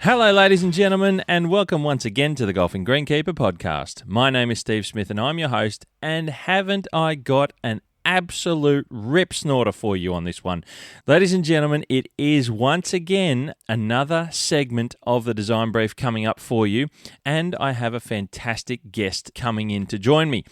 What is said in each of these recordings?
Hello, ladies and gentlemen, and welcome once again to the Golfing Greenkeeper podcast. My name is Steve Smith, and I'm your host, and haven't I got an absolute rip snorter for you on this one. Ladies and gentlemen, it is once again another segment of the Design Brief coming up for you, and I have a fantastic guest coming in to join me.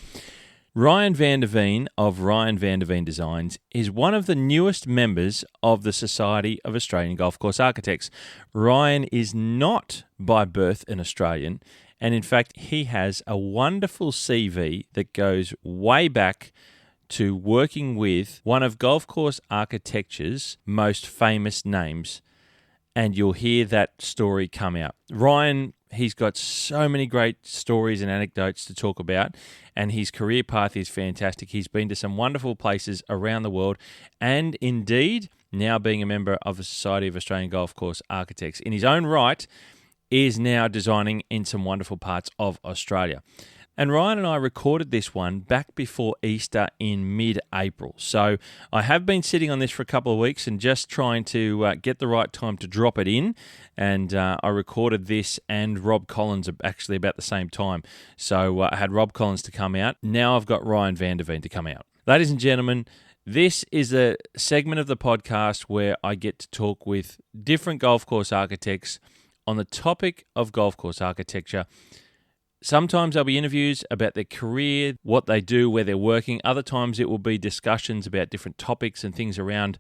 Ryan van der Veen of Ryan van der Veen Designs is one of the newest members of the Society of Australian Golf Course Architects. Ryan is not by birth an Australian, and in fact he has a wonderful CV that goes way back to working with one of golf course architecture's most famous names, and you'll hear that story come out. Ryan, he's got so many great stories and anecdotes to talk about, and his career path is fantastic. He's been to some wonderful places around the world, and indeed, now being a member of the Society of Australian Golf Course Architects in his own right, is now designing in some wonderful parts of Australia. And Ryan and I recorded this one back before Easter in mid-April. So I have been sitting on this for a couple of weeks and just trying to get the right time to drop it in. And I recorded this and Rob Collins actually about the same time. So I had Rob Collins to come out. Now I've got Ryan van der Veen to come out. Ladies and gentlemen, this is a segment of the podcast where I get to talk with different golf course architects on the topic of golf course architecture. Sometimes there'll be interviews about their career, what they do, where they're working. Other times it will be discussions about different topics and things around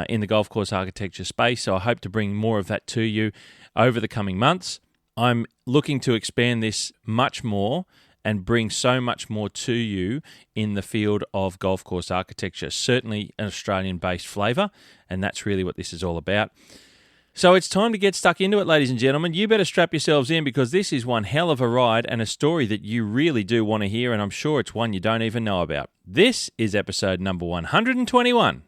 in the golf course architecture space. So I hope to bring more of that to you over the coming months. I'm looking to expand this much more and bring so much more to you in the field of golf course architecture. Certainly an Australian-based flavour, and that's really what this is all about. So it's time to get stuck into it, ladies and gentlemen. You better strap yourselves in because this is one hell of a ride and a story that you really do want to hear, and I'm sure it's one you don't even know about. This is episode number 121.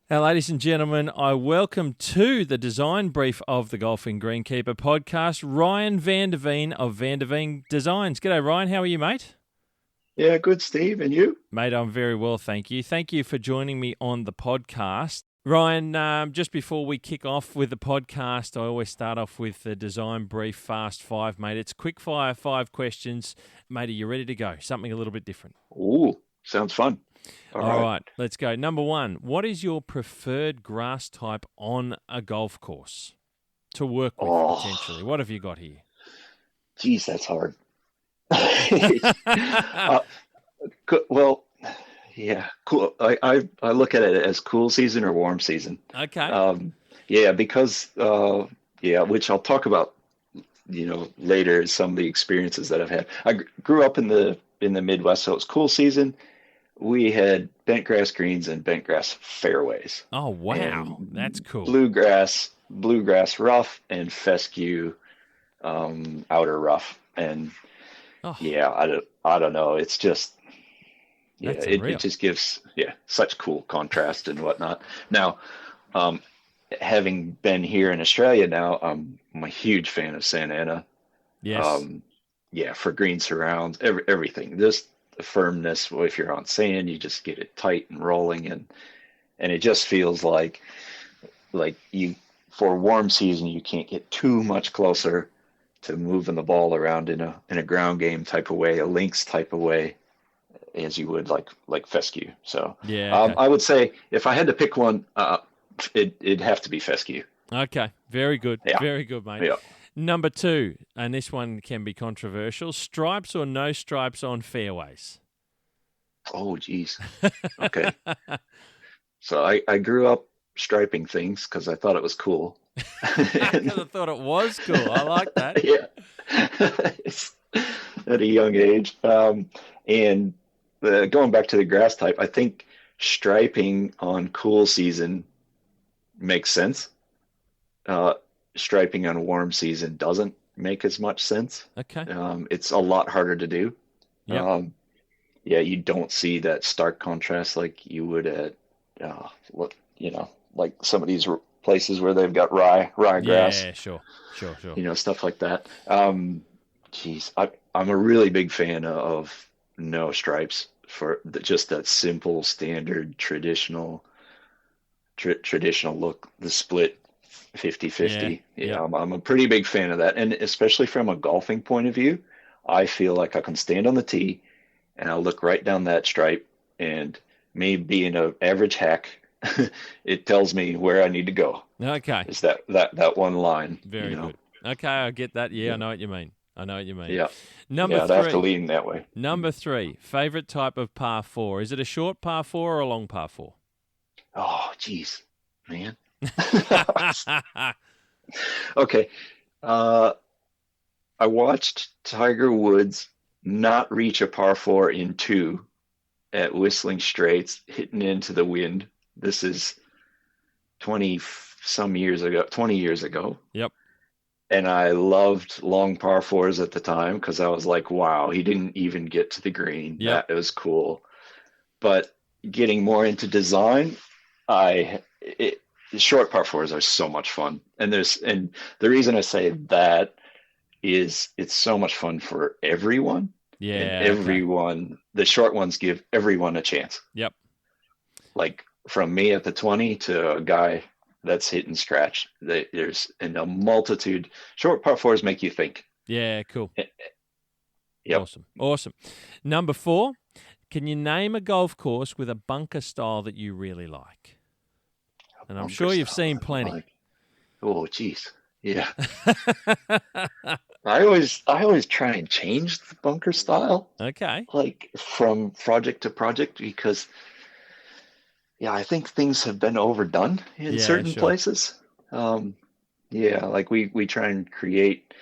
Now, ladies and gentlemen, I welcome to the Design Brief of the Golfing Greenkeeper podcast, Ryan van der Veen of Van der Veen Designs. G'day, Ryan. How are you, mate? Yeah, good, Steve. And you? Mate, I'm very well, thank you. Thank you for joining me on the podcast. Ryan, just before we kick off with the podcast, I always start off with the Design Brief Fast 5, mate. It's quick fire 5 questions. Mate, are you ready to go? Something a little bit different. Ooh, sounds fun. All right, let's go. Number 1, what is your preferred grass type on a golf course to work with, potentially? What have you got here? Geez, that's hard. Well, yeah, cool. I look at it as cool season or warm season. Okay. Because which I'll talk about, later, some of the experiences that I've had. I grew up in the Midwest, so it was cool season. We had bent grass greens and bent grass fairways. Oh wow, that's cool. Bluegrass rough and fescue outer rough. And I don't know. It's just, it just gives, such cool contrast and whatnot. Now, having been here in Australia now, I'm a huge fan of Santa Ana. Yes. For green surrounds, everything. Just the firmness. Well, if you're on sand, you just get it tight and rolling, and it just feels like you, for warm season, you can't get too much closer to moving the ball around in a ground game type of way, a links type of way, as you would like fescue. So okay. I would say if I had to pick one, it'd have to be fescue. Okay, very good, very good, mate. Yeah. Number 2, and this one can be controversial: stripes or no stripes on fairways? Oh, geez. Okay. So I grew up striping things because I thought it was cool. Because I thought it was cool. I like that. Yeah. At a young age. And going back to the grass type, I think striping on cool season makes sense. Striping on warm season doesn't make as much sense. Okay. It's a lot harder to do. Yep. You don't see that stark contrast like you would at, like some of these places where they've got rye grass. Yeah, sure. Stuff like that. I'm a really big fan of no stripes for just that simple, standard, traditional traditional look, the split 50-50. Yeah. I'm a pretty big fan of that. And especially from a golfing point of view, I feel like I can stand on the tee and I'll look right down that stripe, and me being an average hack, it tells me where I need to go. Okay. It's that one line. Very good. Okay, I get that. Yeah, I know what you mean. Yeah. Number I'd three. have to lean that way. Number 3, favorite type of par 4. Is it a short par 4 or a long par 4? Oh, geez, man. Okay. I watched Tiger Woods not reach a par 4 in 2 at Whistling Straits, hitting into the wind. This is 20 years ago. Yep. And I loved long par 4s at the time because I was like, wow, he didn't even get to the green. Yep. That was cool. But getting more into design, short par 4s are so much fun. And the reason I say that is it's so much fun for everyone. Yeah. And everyone, the short ones give everyone a chance. Yep. Like from me at the 20 to a guy that's hit and scratch. There's in a multitude. Short par 4s make you think. Yeah, cool. Yep. Awesome. Number 4, can you name a golf course with a bunker style that you really like? And I'm sure you've seen plenty. Oh, geez. Yeah. I always try and change the bunker style. Okay. Like from project to project, because I think things have been overdone in certain places. Like we try and create.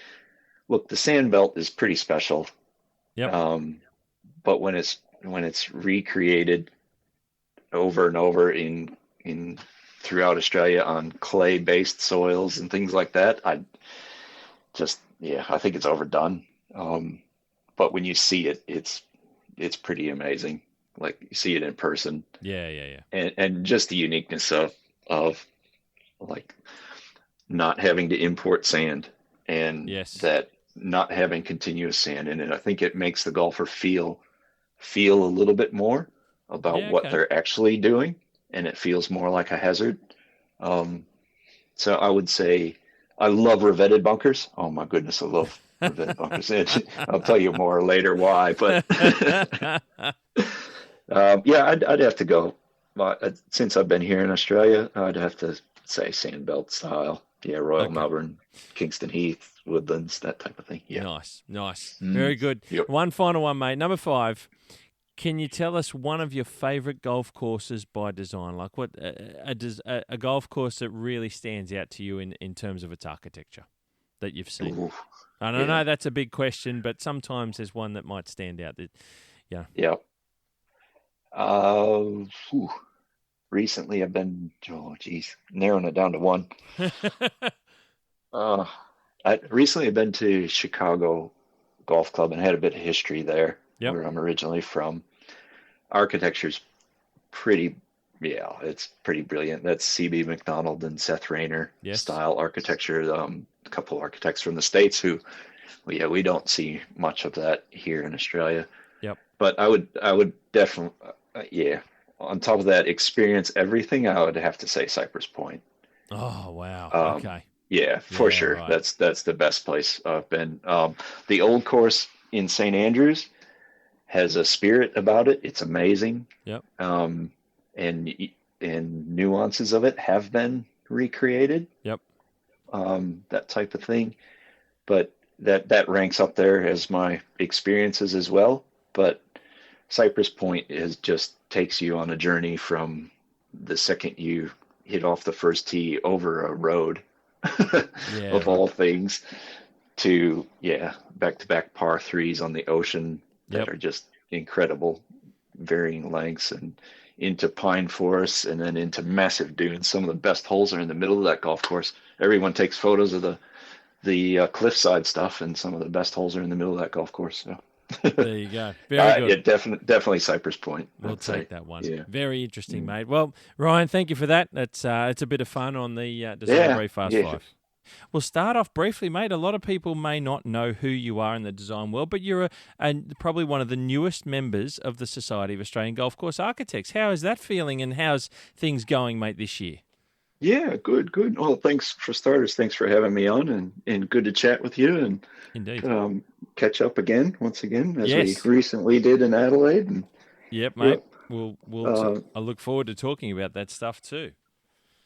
Look, the sand belt is pretty special. Yep. But when it's recreated over and over in throughout Australia on clay-based soils and things like that, I think it's overdone. But when you see it, it's pretty amazing. Like you see it in person. Yeah. And just the uniqueness of like not having to import sand and that not having continuous sand in it. I think it makes the golfer feel a little bit more about what they're actually doing, and it feels more like a hazard. So I would say I love revetted bunkers. Oh my goodness, I love revetted bunkers. I'll tell you more later why, but I'd have to go. Since I've been here in Australia, I'd have to say sandbelt style. Yeah, Royal Melbourne, Kingston Heath, Woodlands, that type of thing. Yeah. Nice. Very good. Yep. One final one, mate. Number 5. Can you tell us one of your favorite golf courses by design? Like what a golf course that really stands out to you in terms of its architecture that you've seen? Ooh, I don't know that's a big question, but sometimes there's one that might stand out. Yeah. Recently I've been, narrowing it down to one. Recently I've been to Chicago Golf Club and had a bit of history there, where I'm originally from. Architecture's it's pretty brilliant. That's C.B. McDonald and Seth Rayner style architecture. A couple of architects from the States who, we don't see much of that here in Australia. Yep. But I would definitely, on top of that, experience everything, I would have to say Cypress Point. Oh, wow. Okay. Yeah, for sure. Right. That's the best place I've been. The old course in St. Andrews has a spirit about it. It's amazing. Yep. And nuances of it have been recreated. Yep. That type of thing. But that ranks up there as my experiences as well. But Cypress Point just takes you on a journey from the second you hit off the first tee over a road of all things to back-to-back par 3s on the ocean that are just incredible, varying lengths, and into pine forests and then into massive dunes. Some of the best holes are in the middle of that golf course. Everyone takes photos of the cliffside stuff, and some of the best holes are in the middle of that golf course. So. There you go. Very good. Yeah, definitely Cypress Point. We'll take that one. Yeah. Very interesting, mate. Well, Ryan, thank you for that. It's a bit of fun on the Design Brief Fast 5. Well, start off briefly, mate. A lot of people may not know who you are in the design world, but you're probably one of the newest members of the Society of Australian Golf Course Architects. How is that feeling, and how's things going, mate, this year? Yeah, good, good. Well, thanks for starters. Thanks for having me on, and good to chat with you and Indeed. catch up again, once again, as Yes. we recently did in Adelaide. And Yep, mate. yep, I look forward to talking about that stuff too.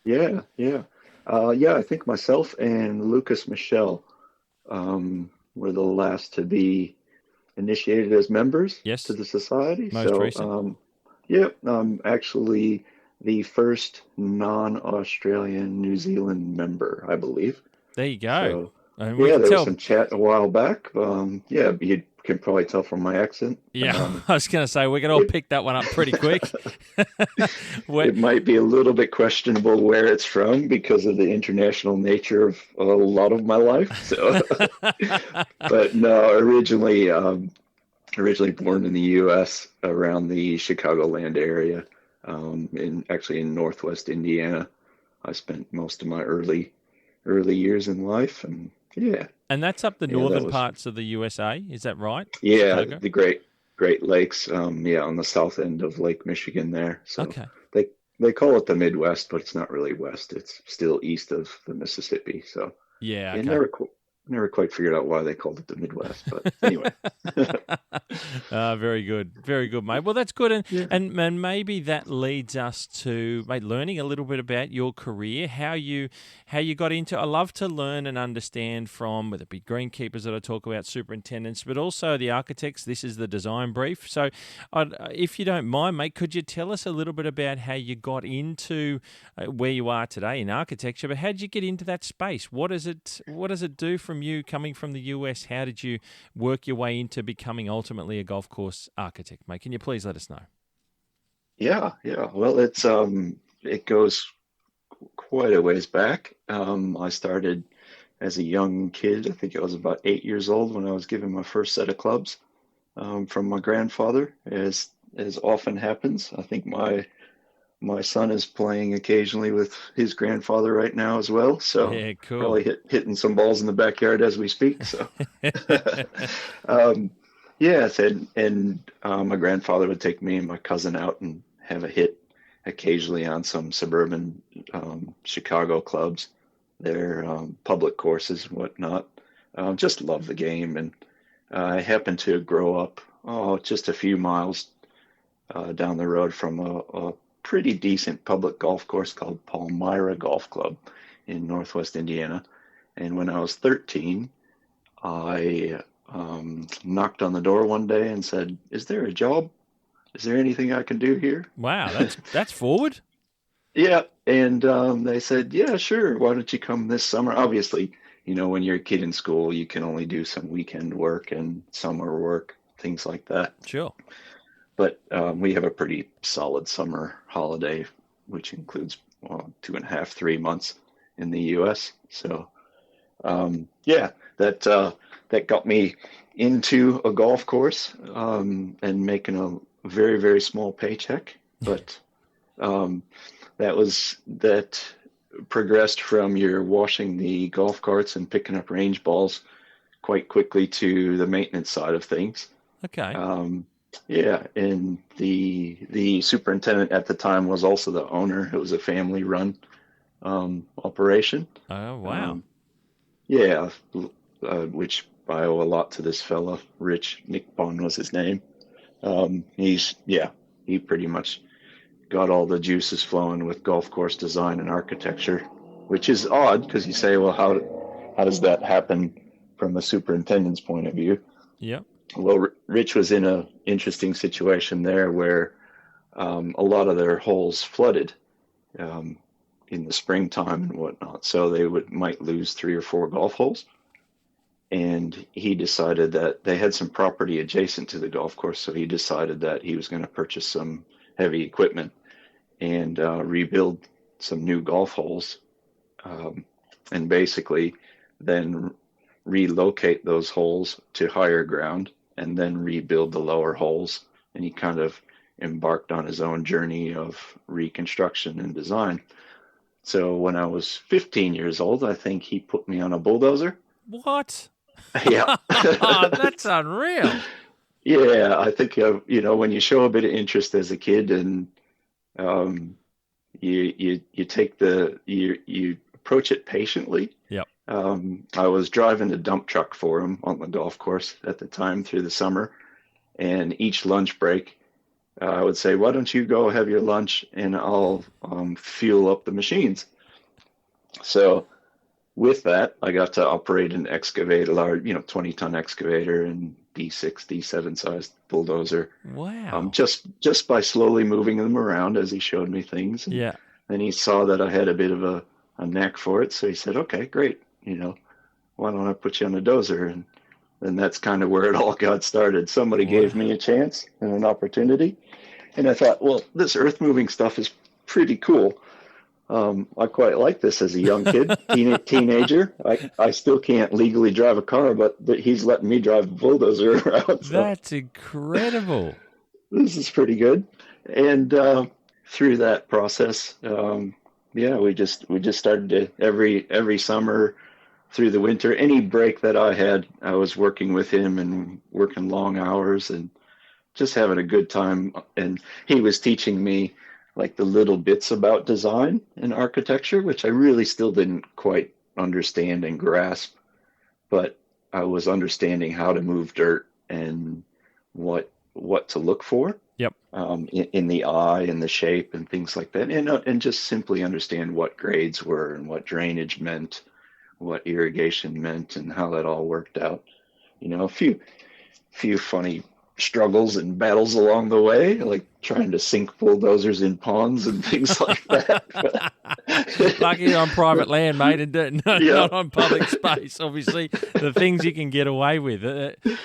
yeah, yeah, yeah. I think myself and Lucas Michelle were the last to be initiated as members Yes. to the society. Most So, recent. yep, I'm actually the first non-Australian New Zealand member, I believe. There you go. So, And we yeah, can there was tell. some chat a while back. Yeah, you can probably tell from my accent. Yeah, I was going to say we can all pick that one up pretty quick. It might be a little bit questionable where it's from because of the international nature of a lot of my life. So, but no, originally born in the U.S. around the Chicagoland area, in Northwest Indiana. I spent most of my early years in life, and yeah, And that's up the yeah, that northern was parts of the USA, is that right? yeah, Chicago? the Great Lakes, yeah, on the south end of Lake Michigan there. So Okay. they they call it the Midwest, but it's not really west. It's still east of the Mississippi. So Yeah, yeah, okay. never quite figured out why they called it the Midwest, but anyway. Very good. Very good, mate. Well, that's good. And, Yeah. and maybe that leads us to, mate, learning a little bit about your career, how you got into. I love to learn and understand from, whether it be greenkeepers that I talk about, superintendents, but also the architects. This is the design brief. So if you don't mind, mate, could you tell us a little bit about how you got into where you are today in architecture, but how did you get into that space? What does it do from you coming from the US? How did you work your way into becoming ultimately a golf course architect, mate? Can you please let us know? Yeah, yeah. Well, it goes quite a ways back. I started as a young kid. I think I was about 8 years old when I was given my first set of clubs from my grandfather, as often happens. I think my son is playing occasionally with his grandfather right now as well. So Yeah, cool. probably hitting some balls in the backyard as we speak. So um, yes, and my grandfather would take me and my cousin out and have a hit occasionally on some suburban Chicago clubs, their public courses and whatnot. Just love the game, and I happened to grow up just a few miles down the road from a pretty decent public golf course called Palmyra Golf Club in Northwest Indiana. And when I was 13, I knocked on the door one day and said, "Is there a job? Is there anything I can do here?" Wow, that's forward. Yeah, and they said, "Yeah, sure. Why don't you come this summer?" Obviously, when you're a kid in school, you can only do some weekend work and summer work, things like that. Sure. But we have a pretty solid summer holiday, which includes 2.5, 3 months in the U.S. So, yeah, that got me into a golf course and making a very, very small paycheck. But that progressed from you're washing the golf carts and picking up range balls quite quickly to the maintenance side of things. Okay. Yeah, and the superintendent at the time was also the owner. It was a family-run operation. Oh, wow. Yeah, which I owe a lot to this fella, Rich. Nick Bond was his name. He pretty much got all the juices flowing with golf course design and architecture, which is odd because you say, well, how does that happen from the superintendent's point of view? Yeah. Well, Rich was in an interesting situation there where a lot of their holes flooded in the springtime and whatnot. So they might lose 3 or 4 golf holes. And he decided that they had some property adjacent to the golf course. So he decided that he was going to purchase some heavy equipment and rebuild some new golf holes and basically then relocate those holes to higher ground and then rebuild the lower holes. And he kind of embarked on his own journey of reconstruction and design. So when I was 15 years old, I think he put me on a bulldozer. What? Yeah. That's unreal. Yeah, I think when you show a bit of interest as a kid, and um, you take you approach it patiently. Yep. I was driving a dump truck for him on the golf course at the time through the summer, and each lunch break, I would say, "Why don't you go have your lunch, and I'll fuel up the machines." So with that, I got to operate an excavator, large, 20-ton excavator and D6, D7 sized bulldozer. Wow. Just by slowly moving them around as he showed me things. And Yeah. then he saw that I had a bit of a knack for it. So he said, okay, great. Why don't I put you on a dozer? And then that's kind of where it all got started. Somebody gave me a chance and an opportunity. And I thought, well, this earth moving stuff is pretty cool. I quite like this as a young kid, teenager. I still can't legally drive a car, but he's letting me drive a bulldozer around. So That's incredible. this is pretty good. And through that process, we just started to every summer through the winter, any break that I had, I was working with him and working long hours and just having a good time. And he was teaching me like the little bits about design and architecture, which I really still didn't quite understand and grasp, but I was understanding how to move dirt and what to look for. Yep. In the eye and the shape and things like that, and just simply understand what grades were and what drainage meant, what irrigation meant, and how that all worked out. A few funny struggles and battles along the way, like trying to sink bulldozers in ponds and things like that. Lucky on private land, mate, and not on public space, obviously. The things you can get away with.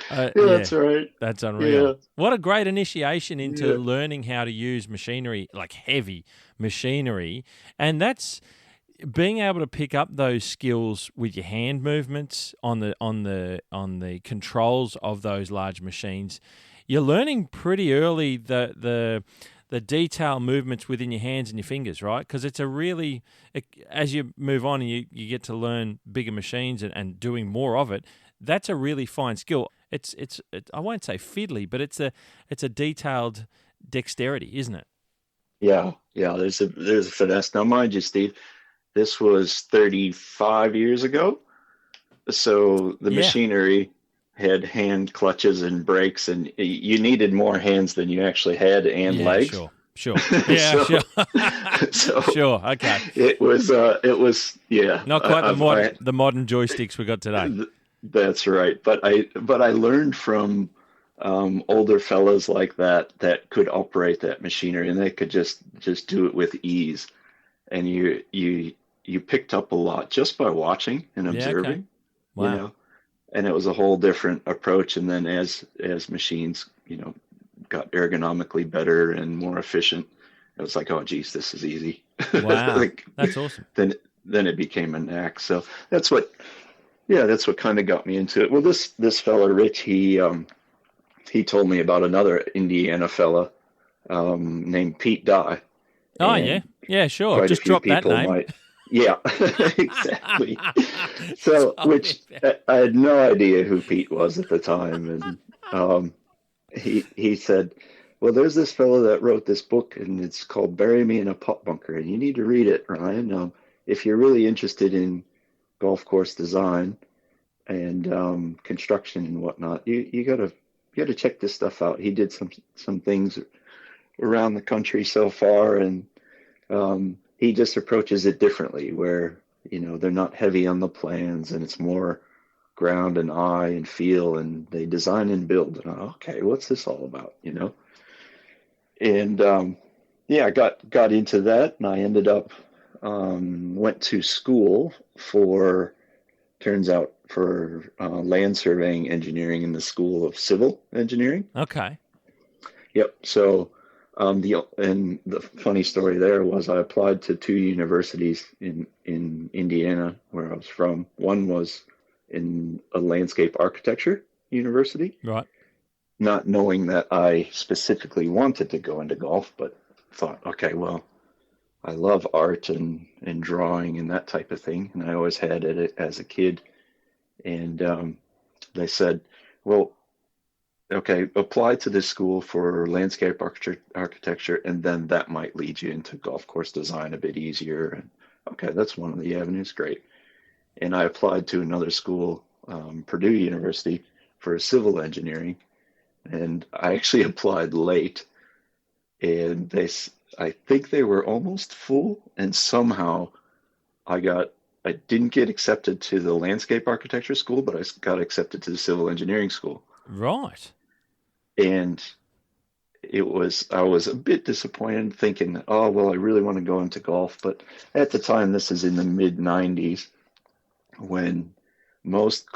That's right. That's unreal. Yeah. What a great initiation into learning how to use machinery, like heavy machinery. And that's being able to pick up those skills with your hand movements on the controls of those large machines. You're learning pretty early the detail movements within your hands and your fingers, right? Because it's as you move on and you get to learn bigger machines and doing more of it, that's a really fine skill. It's I won't say fiddly, but it's a detailed dexterity, isn't it? Yeah. There's a finesse. Now, mind you, Steve, this was 35 years ago. So the machinery had hand clutches and brakes, and you needed more hands than you actually had and legs. Sure. Yeah, sure. Okay. It was Not quite the modern joysticks we got today. That's right. But I learned from older fellas like that could operate that machinery, and they could just do it with ease. And you picked up a lot just by watching and observing. Okay. Wow. And it was a whole different approach. And then as machines, got ergonomically better and more efficient, it was like, oh, geez, this is easy. Wow. That's awesome. Then it became a knack. So that's what kind of got me into it. Well, this fella, Rich, he told me about another Indiana fella named Pete Dye. Oh, yeah, sure. Just drop that name. Yeah, exactly. So, which I had no idea who Pete was at the time, and he said, "Well, there's this fellow that wrote this book, and it's called Bury Me in a Pot Bunker, and you need to read it, Ryan. If you're really interested in golf course design and construction and whatnot, you gotta check this stuff out." He did some things around the country so far, and he just approaches it differently, where they're not heavy on the plans, and it's more ground and eye and feel, and they design and build. And okay, what's this all about? And I got into that, and I ended up went to school for land surveying engineering in the School of Civil Engineering. Okay. Yep. So the funny story there was I applied to 2 universities in Indiana, where I was from. One was in a landscape architecture university, right? Not knowing that I specifically wanted to go into golf, but thought, okay, well, I love art and drawing and that type of thing, and I always had it as a kid. And they said, well, okay, apply to this school for landscape architecture, and then that might lead you into golf course design a bit easier. And okay, that's one of the avenues. Great. And I applied to another school, Purdue University, for civil engineering, and I actually applied late, and I think they were almost full, and somehow I didn't get accepted to the landscape architecture school, but I got accepted to the civil engineering school. Right. And I was a bit disappointed thinking, oh, well, I really want to go into golf. But at the time, this is in the mid 90s when most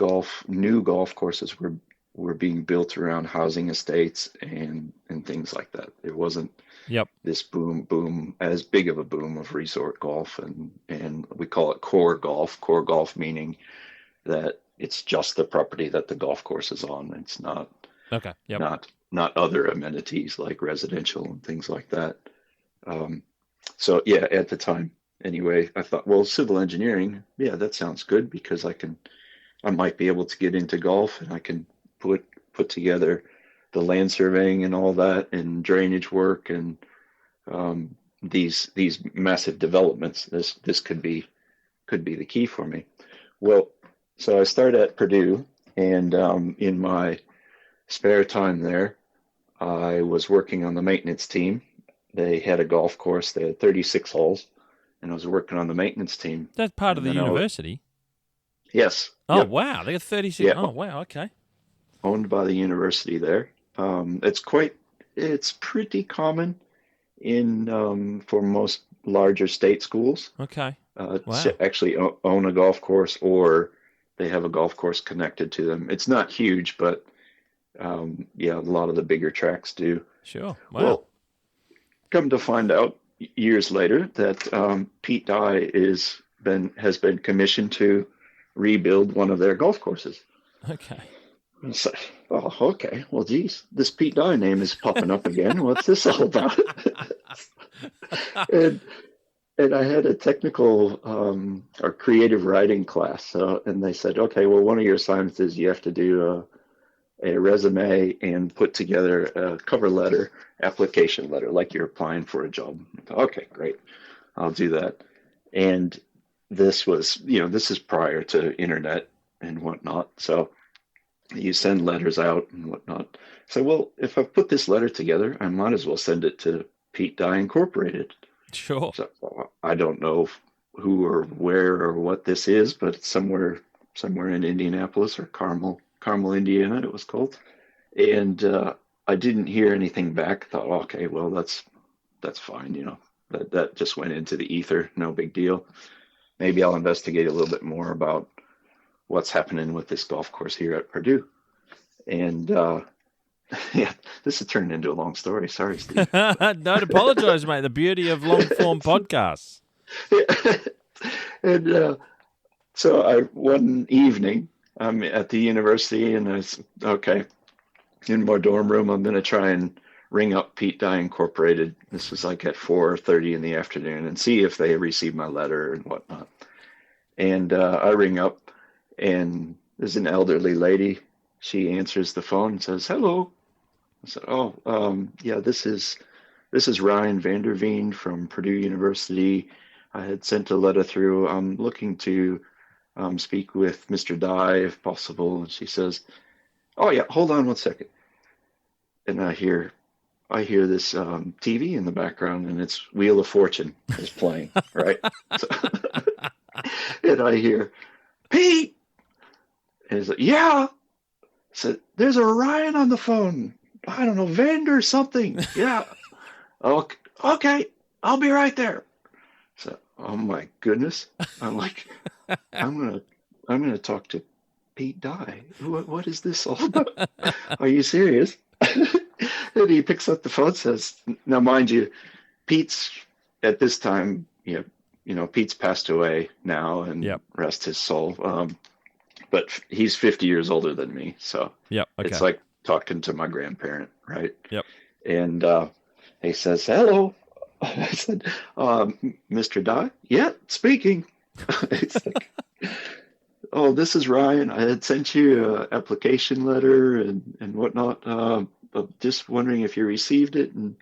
new golf courses were being built around housing estates and things like that. There wasn't this boom, as big of a boom of resort golf. And we call it core golf meaning that it's just the property that the golf course is on. It's not not other amenities like residential and things like that. So yeah, at the time anyway, I thought, well, civil engineering, yeah, that sounds good because I might be able to get into golf and I can put together the land surveying and all that and drainage work and these massive developments. This could be the key for me. Well, so I started at Purdue, and in my spare time there, I was working on the maintenance team. They had a golf course. They had 36 holes, and I was working on the maintenance team. That's part of the university? Yes. Oh, yep. Wow. They got 36. Yeah. Oh, wow. Okay. Owned by the university there. It's pretty common for most larger state schools. Okay. Wow. To actually own a golf course, or they have a golf course connected to them. It's not huge, but yeah, a lot of the bigger tracks do. Sure. Wow. Well, come to find out years later that Pete Dye has been commissioned to rebuild one of their golf courses. Okay. So, oh, okay. Well, geez, this Pete Dye name is popping up again. What's this all about? And I had a technical or creative writing class, and they said, okay, well, one of your assignments is you have to do a resume and put together a cover letter, application letter, like you're applying for a job. Okay, great. I'll do that. And this is prior to internet and whatnot. So you send letters out and whatnot. So, well, if I put this letter together, I might as well send it to Pete Dye Incorporated. Sure. So I don't know who or where or what this is, but it's somewhere in Indianapolis or Carmel, Indiana, it was called. And I didn't hear anything back. Thought, okay, well, that's fine. That just went into the ether. No big deal. Maybe I'll investigate a little bit more about what's happening with this golf course here at Purdue. And yeah, this has turned into a long story. Sorry, Steve. Don't apologize, mate. The beauty of long-form podcasts. And so one evening, I'm at the university, and I said, okay, in my dorm room, I'm going to try and ring up Pete Dye Incorporated. This was like at 4:30 in the afternoon, and see if they received my letter and whatnot. And I ring up, and there's an elderly lady. She answers the phone and says, hello. I said, oh, yeah, this is Ryan Veen from Purdue University. I had sent a letter through. I'm looking to speak with Mr. Dye if possible. And she says, oh, yeah, hold on one second. And I hear this TV in the background, and it's Wheel of Fortune is playing, right? So, and I hear, Pete! And he's like, yeah. I said, there's a Ryan on the phone. I don't know, Vander something. Yeah. Okay, I'll be right there. So, oh my goodness. I'm like, I'm gonna talk to Pete Dye. What is this all about? Are you serious? And he picks up the phone and says, now mind you, Pete's at this time, Pete's passed away now, and rest his soul. But he's 50 years older than me, so it's like talking to my grandparent, right? Yep. And he says, hello, I said, Mr. Dye? Yeah, speaking. It's like, oh, this is Ryan. I had sent you an application letter and whatnot. But just wondering if you received it. And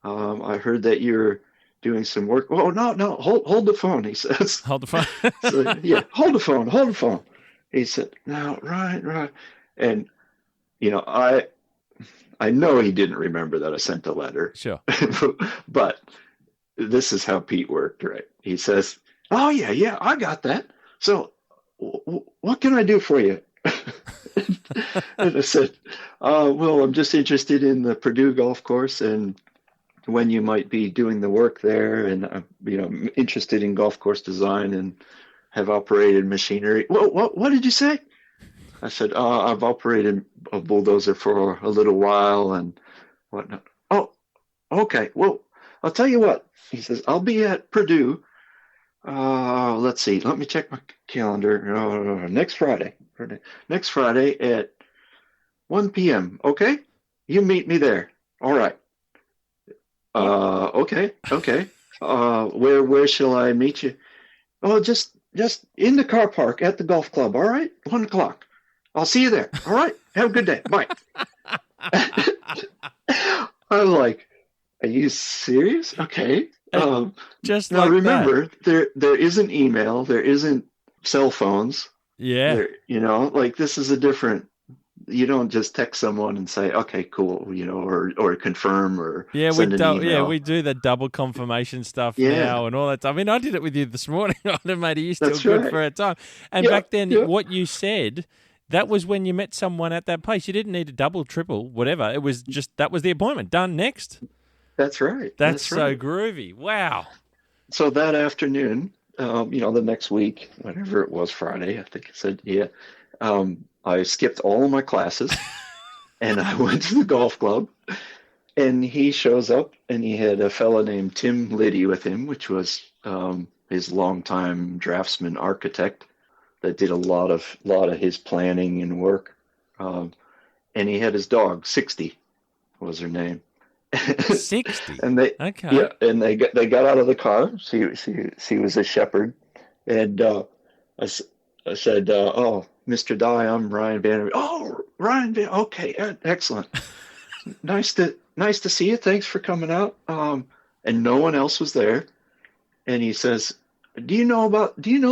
I heard that you're doing some work. Oh, no, hold the phone, he says. Hold the phone. So, yeah, hold the phone. He said, no, Ryan. And, I know he didn't remember that I sent a letter. Sure. But this is how Pete worked, right? He says, oh, yeah, I got that. So what can I do for you? And I said, well, I'm just interested in the Purdue Golf Course and when you might be doing the work there. And, I'm interested in golf course design and have operated machinery. What did you say? I said, I've operated a bulldozer for a little while and whatnot. Oh, okay. Well, I'll tell you what. He says, I'll be at Purdue. Let's see. Let me check my calendar. Next Friday. Next Friday at 1 p.m. Okay? You meet me there. All right. Okay. Where shall I meet you? Oh, just in the car park at the golf club. All right? 1 o'clock. I'll see you there. All right. Have a good day. Bye. I'm like, are you serious? Okay. Just now like remember, there isn't email, there isn't cell phones. Yeah. Like this is a different. You don't just text someone and say, okay, cool, or confirm or send an email. Yeah, we do the double confirmation stuff now and all that. I mean, I did it with you this morning. Mate, are you still good for our time? And back then, what you said, that was when you met someone at that place. You didn't need a double, triple, whatever. It was just, that was the appointment. Done, next. That's right. That's so groovy. Wow. So that afternoon, the next week, whenever it was Friday, I think I said, I skipped all of my classes and I went to the golf club and he shows up and he had a fella named Tim Liddy with him, which was his longtime draftsman architect that did a lot of his planning and work. And he had his dog, 60 was her name. 60. And they got out of the car. She was a shepherd. And I said, oh, Mr. Dye, I'm Ryan Van. Oh, Ryan Van. Okay, excellent. Nice to see you. Thanks for coming out. And no one else was there. And he says, do you know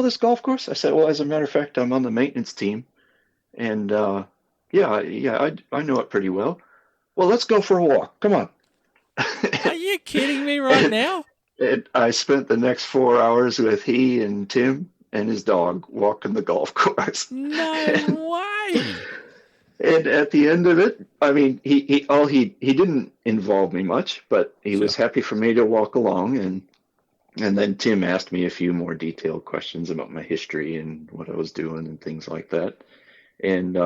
this golf course? I said, well, as a matter of fact, I'm on the maintenance team. And I know it pretty well. Well, let's go for a walk. Come on. Are you kidding me right now? And I spent the next 4 hours with he and Tim and his dog walking the golf course. No way. And at the end of it, I mean, he didn't involve me much, but he was happy for me to walk along. And then Tim asked me a few more detailed questions about my history and what I was doing and things like that. And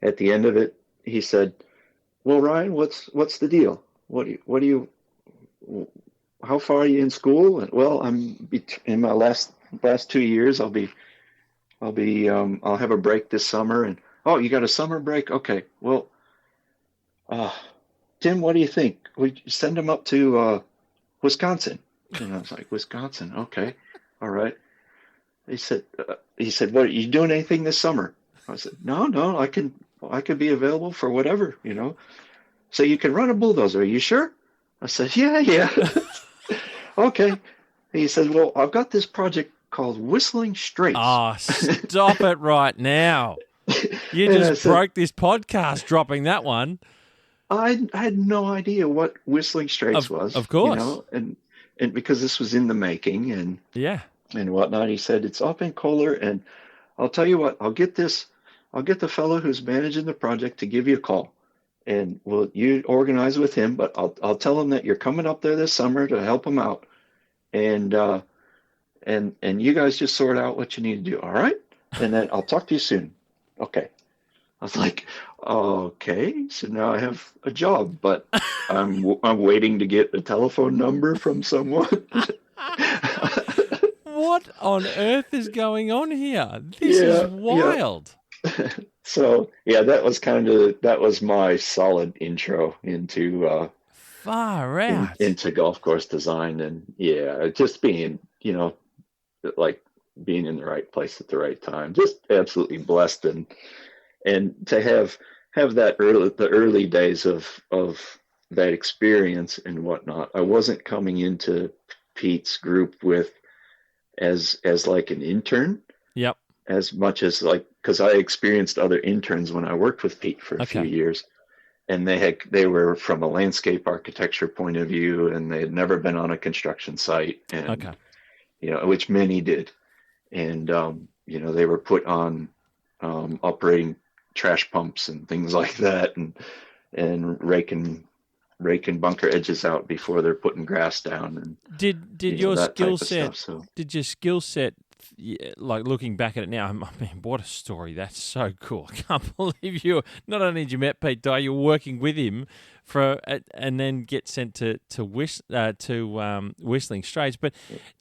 at the end of it, he said, well, Ryan, what's the deal? How far are you in school? And, well, I'm in my last 2 years. I'll have a break this summer. And, oh, you got a summer break? Okay. Well, Tim, what do you think? We send him up to Wisconsin. And I was like, Wisconsin? Okay. All right. He said, what, are you doing anything this summer? I said, no, I could be available for whatever, So you can run a bulldozer. Are you sure? I said, yeah. Okay. He said, well, I've got this project called Whistling Straits. Oh, stop it right now. You just broke this podcast dropping that one. I had no idea what Whistling Straits was. Of course. And because this was in the making and whatnot, he said, it's up in Kohler. And I'll tell you what, I'll get the fellow who's managing the project to give you a call. And you organize with him, but I'll tell him that you're coming up there this summer to help him out. And you guys just sort out what you need to do. All right. And then I'll talk to you soon. Okay. I was like, okay. So now I have a job, but I'm waiting to get a telephone number from someone. What on earth is going on here? This is wild. Yeah. So that was my solid intro into Far out. into golf course design. And yeah, just being, like being in the right place at the right time, just absolutely blessed. And to have the early days of that experience and whatnot. I wasn't coming into Pete's group as like an intern. Yep. As much as like, because I experienced other interns when I worked with Pete for a few years, and they were from a landscape architecture point of view, and they had never been on a construction site, and which many did, and they were put on operating trash pumps and things like that, and raking bunker edges out before they're putting grass down. And did your skill set? So. Did your skill set? Like looking back at it now, I mean, what a story! That's so cool. I can't believe you. Not only did you met Pete Dye, you're working with him and then get sent to Whistling Straits. But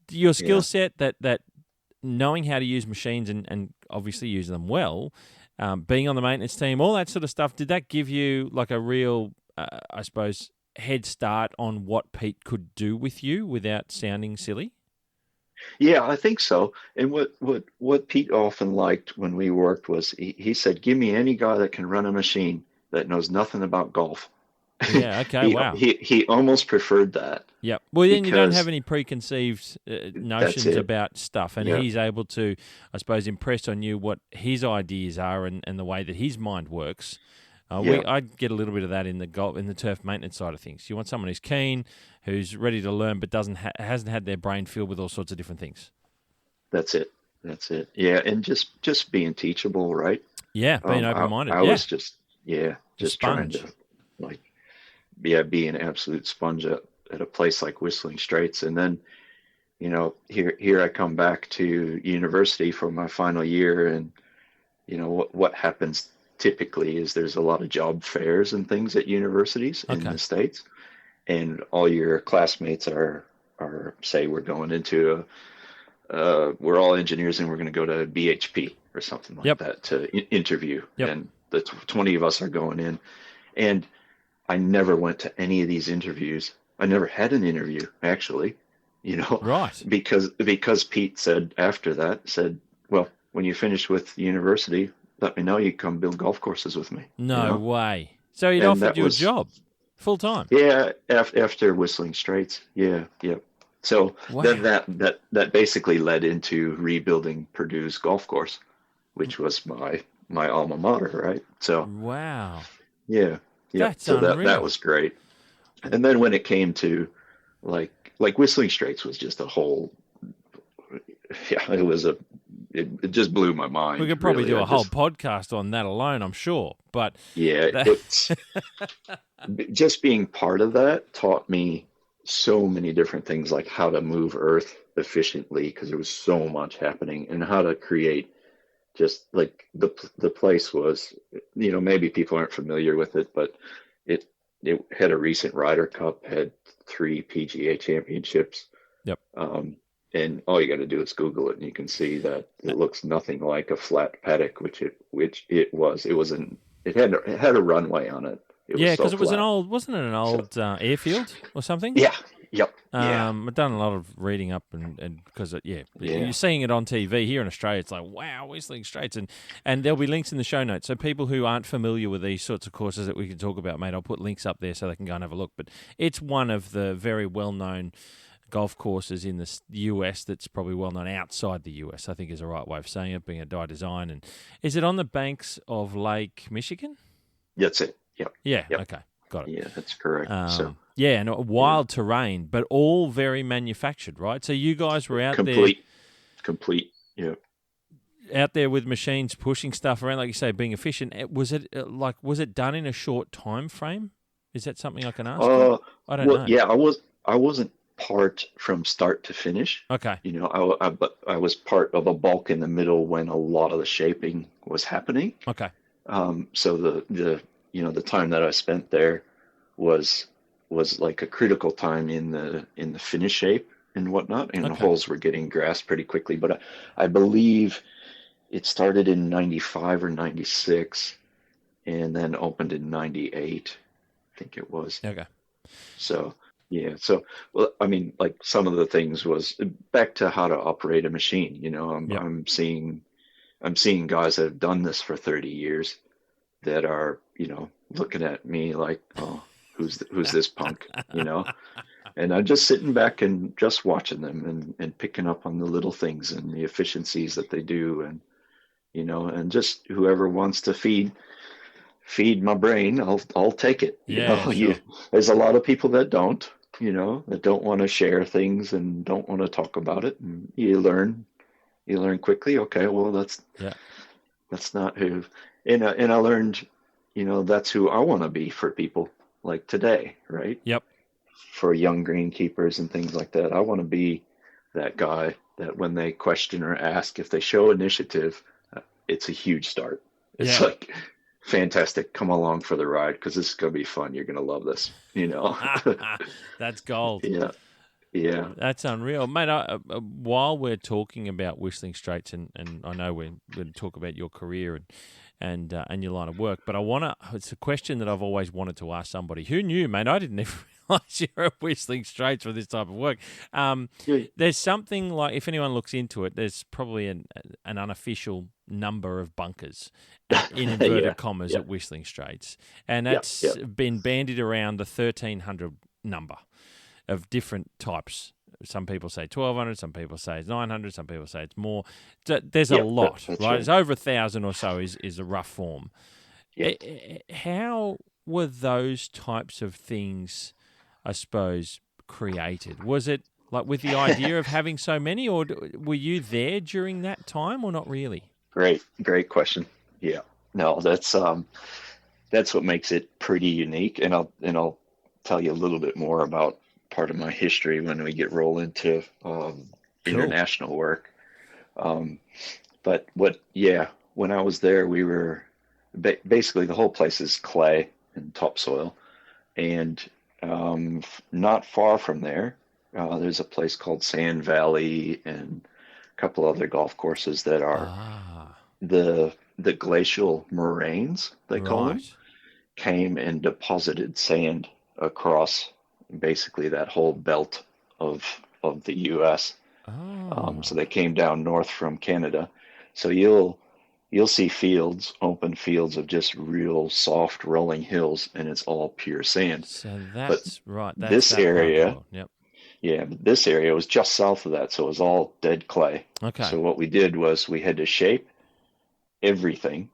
your skill set, that knowing how to use machines and obviously use them well, being on the maintenance team, all that sort of stuff. Did that give you like a real, I suppose, head start on what Pete could do with you without sounding silly? Yeah, I think so. And what Pete often liked when we worked was he said, "Give me any guy that can run a machine that knows nothing about golf." Yeah. Okay. Wow. He almost preferred that. Yep. Well, then you don't have any preconceived notions about stuff, and he's able to, I suppose, impress on you what his ideas are and the way that his mind works. I get a little bit of that in the turf maintenance side of things. You want someone who's keen, who's ready to learn, but hasn't had their brain filled with all sorts of different things. That's it. Yeah, and just being teachable, right? Yeah, being open-minded. I was just trying to be an absolute sponge at a place like Whistling Straits, and then here I come back to university for my final year, and what happens typically is there's a lot of job fairs and things at universities in the States, and all your classmates are say we're going into we're all engineers and we're going to go to BHP or something like that to interview, and the 20 of us are going in, and I never went to any of these interviews. I never had an interview actually, right? Because Pete said after that, well, when you finish with university, let me know, you come build golf courses with me. No way. So he'd offered you a job full time? Yeah, after Whistling Straits. Yeah. So then that basically led into rebuilding Purdue's golf course, which was my alma mater, right? So wow. Yeah. That's so unreal. that was great. And then when it came to like Whistling Straits was just a whole, it just blew my mind. We could probably do a whole podcast on that alone, I'm sure. But it's just being part of that taught me so many different things, like how to move earth efficiently, because there was so much happening, and how to create just like the place was, maybe people aren't familiar with it, but it had a recent Ryder Cup, had 3 PGA championships. Yep. And all you got to do is Google it, and you can see that it looks nothing like a flat paddock, which it was. It had a runway on it. Because it was an old, wasn't it an old airfield or something? Yeah. Yep. I've done a lot of reading up and because you're seeing it on TV here in Australia. It's like, wow, Whistling Straits, and there'll be links in the show notes. So people who aren't familiar with these sorts of courses that we can talk about, mate, I'll put links up there so they can go and have a look. But it's one of the very well-known golf courses in the US that's probably well-known outside the US, I think is the right way of saying it, being a Dye design. And is it on the banks of Lake Michigan? That's it. Yep. Yeah. Yep. Okay. Got it. Yeah, that's correct. And wild terrain, but all very manufactured, right? So you guys were out complete. Yeah. Out there with machines pushing stuff around, like you say, being efficient. Was it done in a short time frame? Is that something I can ask? I don't know. Yeah, I wasn't part from start to finish. Okay. I was part of a bulk in the middle when a lot of the shaping was happening. Okay. So the time that I spent there was like a critical time in the finish shape and whatnot, and the holes were getting grassed pretty quickly. But I believe it started in 95 or 96 and then opened in 98, I think it was. Okay. So yeah, so well, I mean, like some of the things was back to how to operate a machine. Yep. I'm seeing guys that have done this for 30 years that are, looking at me like, oh, who's this punk, And I'm just sitting back and just watching them and picking up on the little things and the efficiencies that they do, and just whoever wants to feed my brain, I'll take it. Yeah, sure. There's a lot of people that don't, that don't want to share things and don't want to talk about it, and you learn quickly. Okay, well Yeah. that's not who, and I learned, that's who I want to be for people like today, right? Yep. For young greenkeepers and things like that. I want to be that guy that when they question or ask, if they show initiative, it's a huge start. It's Yeah. like, fantastic, come along for the ride because this is going to be fun. You're going to love this, That's gold. Yeah. Yeah. That's unreal, mate. While we're talking about Whistling Straits, and I know we're going to talk about your career and your line of work, but it's a question that I've always wanted to ask somebody. Who knew, mate? I didn't even realize you're at Whistling Straits for this type of work. Yeah. There's something like, if anyone looks into it, there's probably an unofficial number of bunkers in inverted commas at Whistling Straits, and that's been bandied around the 1,300 number of different types. Some people say 1,200, some people say it's 900, some people say it's more. There's a lot, right? It's over 1,000 or so is a rough form. Yep. How were those types of things, I suppose, created? Was it like with the idea of having so many, or were you there during that time, or not really? Great question. Yeah. No, that's what makes it pretty unique, and I'll tell you a little bit more about part of my history when we roll into international work. But when I was there, we were basically the whole place is clay and topsoil, and not far from there, there's a place called Sand Valley and a couple other golf courses that are the glacial moraines, they call them, came and deposited sand across basically that whole belt of the U.S. So they came down north from Canada. So you'll see open fields of just real soft rolling hills, and it's all pure sand. So that's right. That's this area, yep. Yeah, but this area was just south of that, so it was all dead clay. Okay. So what we did was we had to shape everything,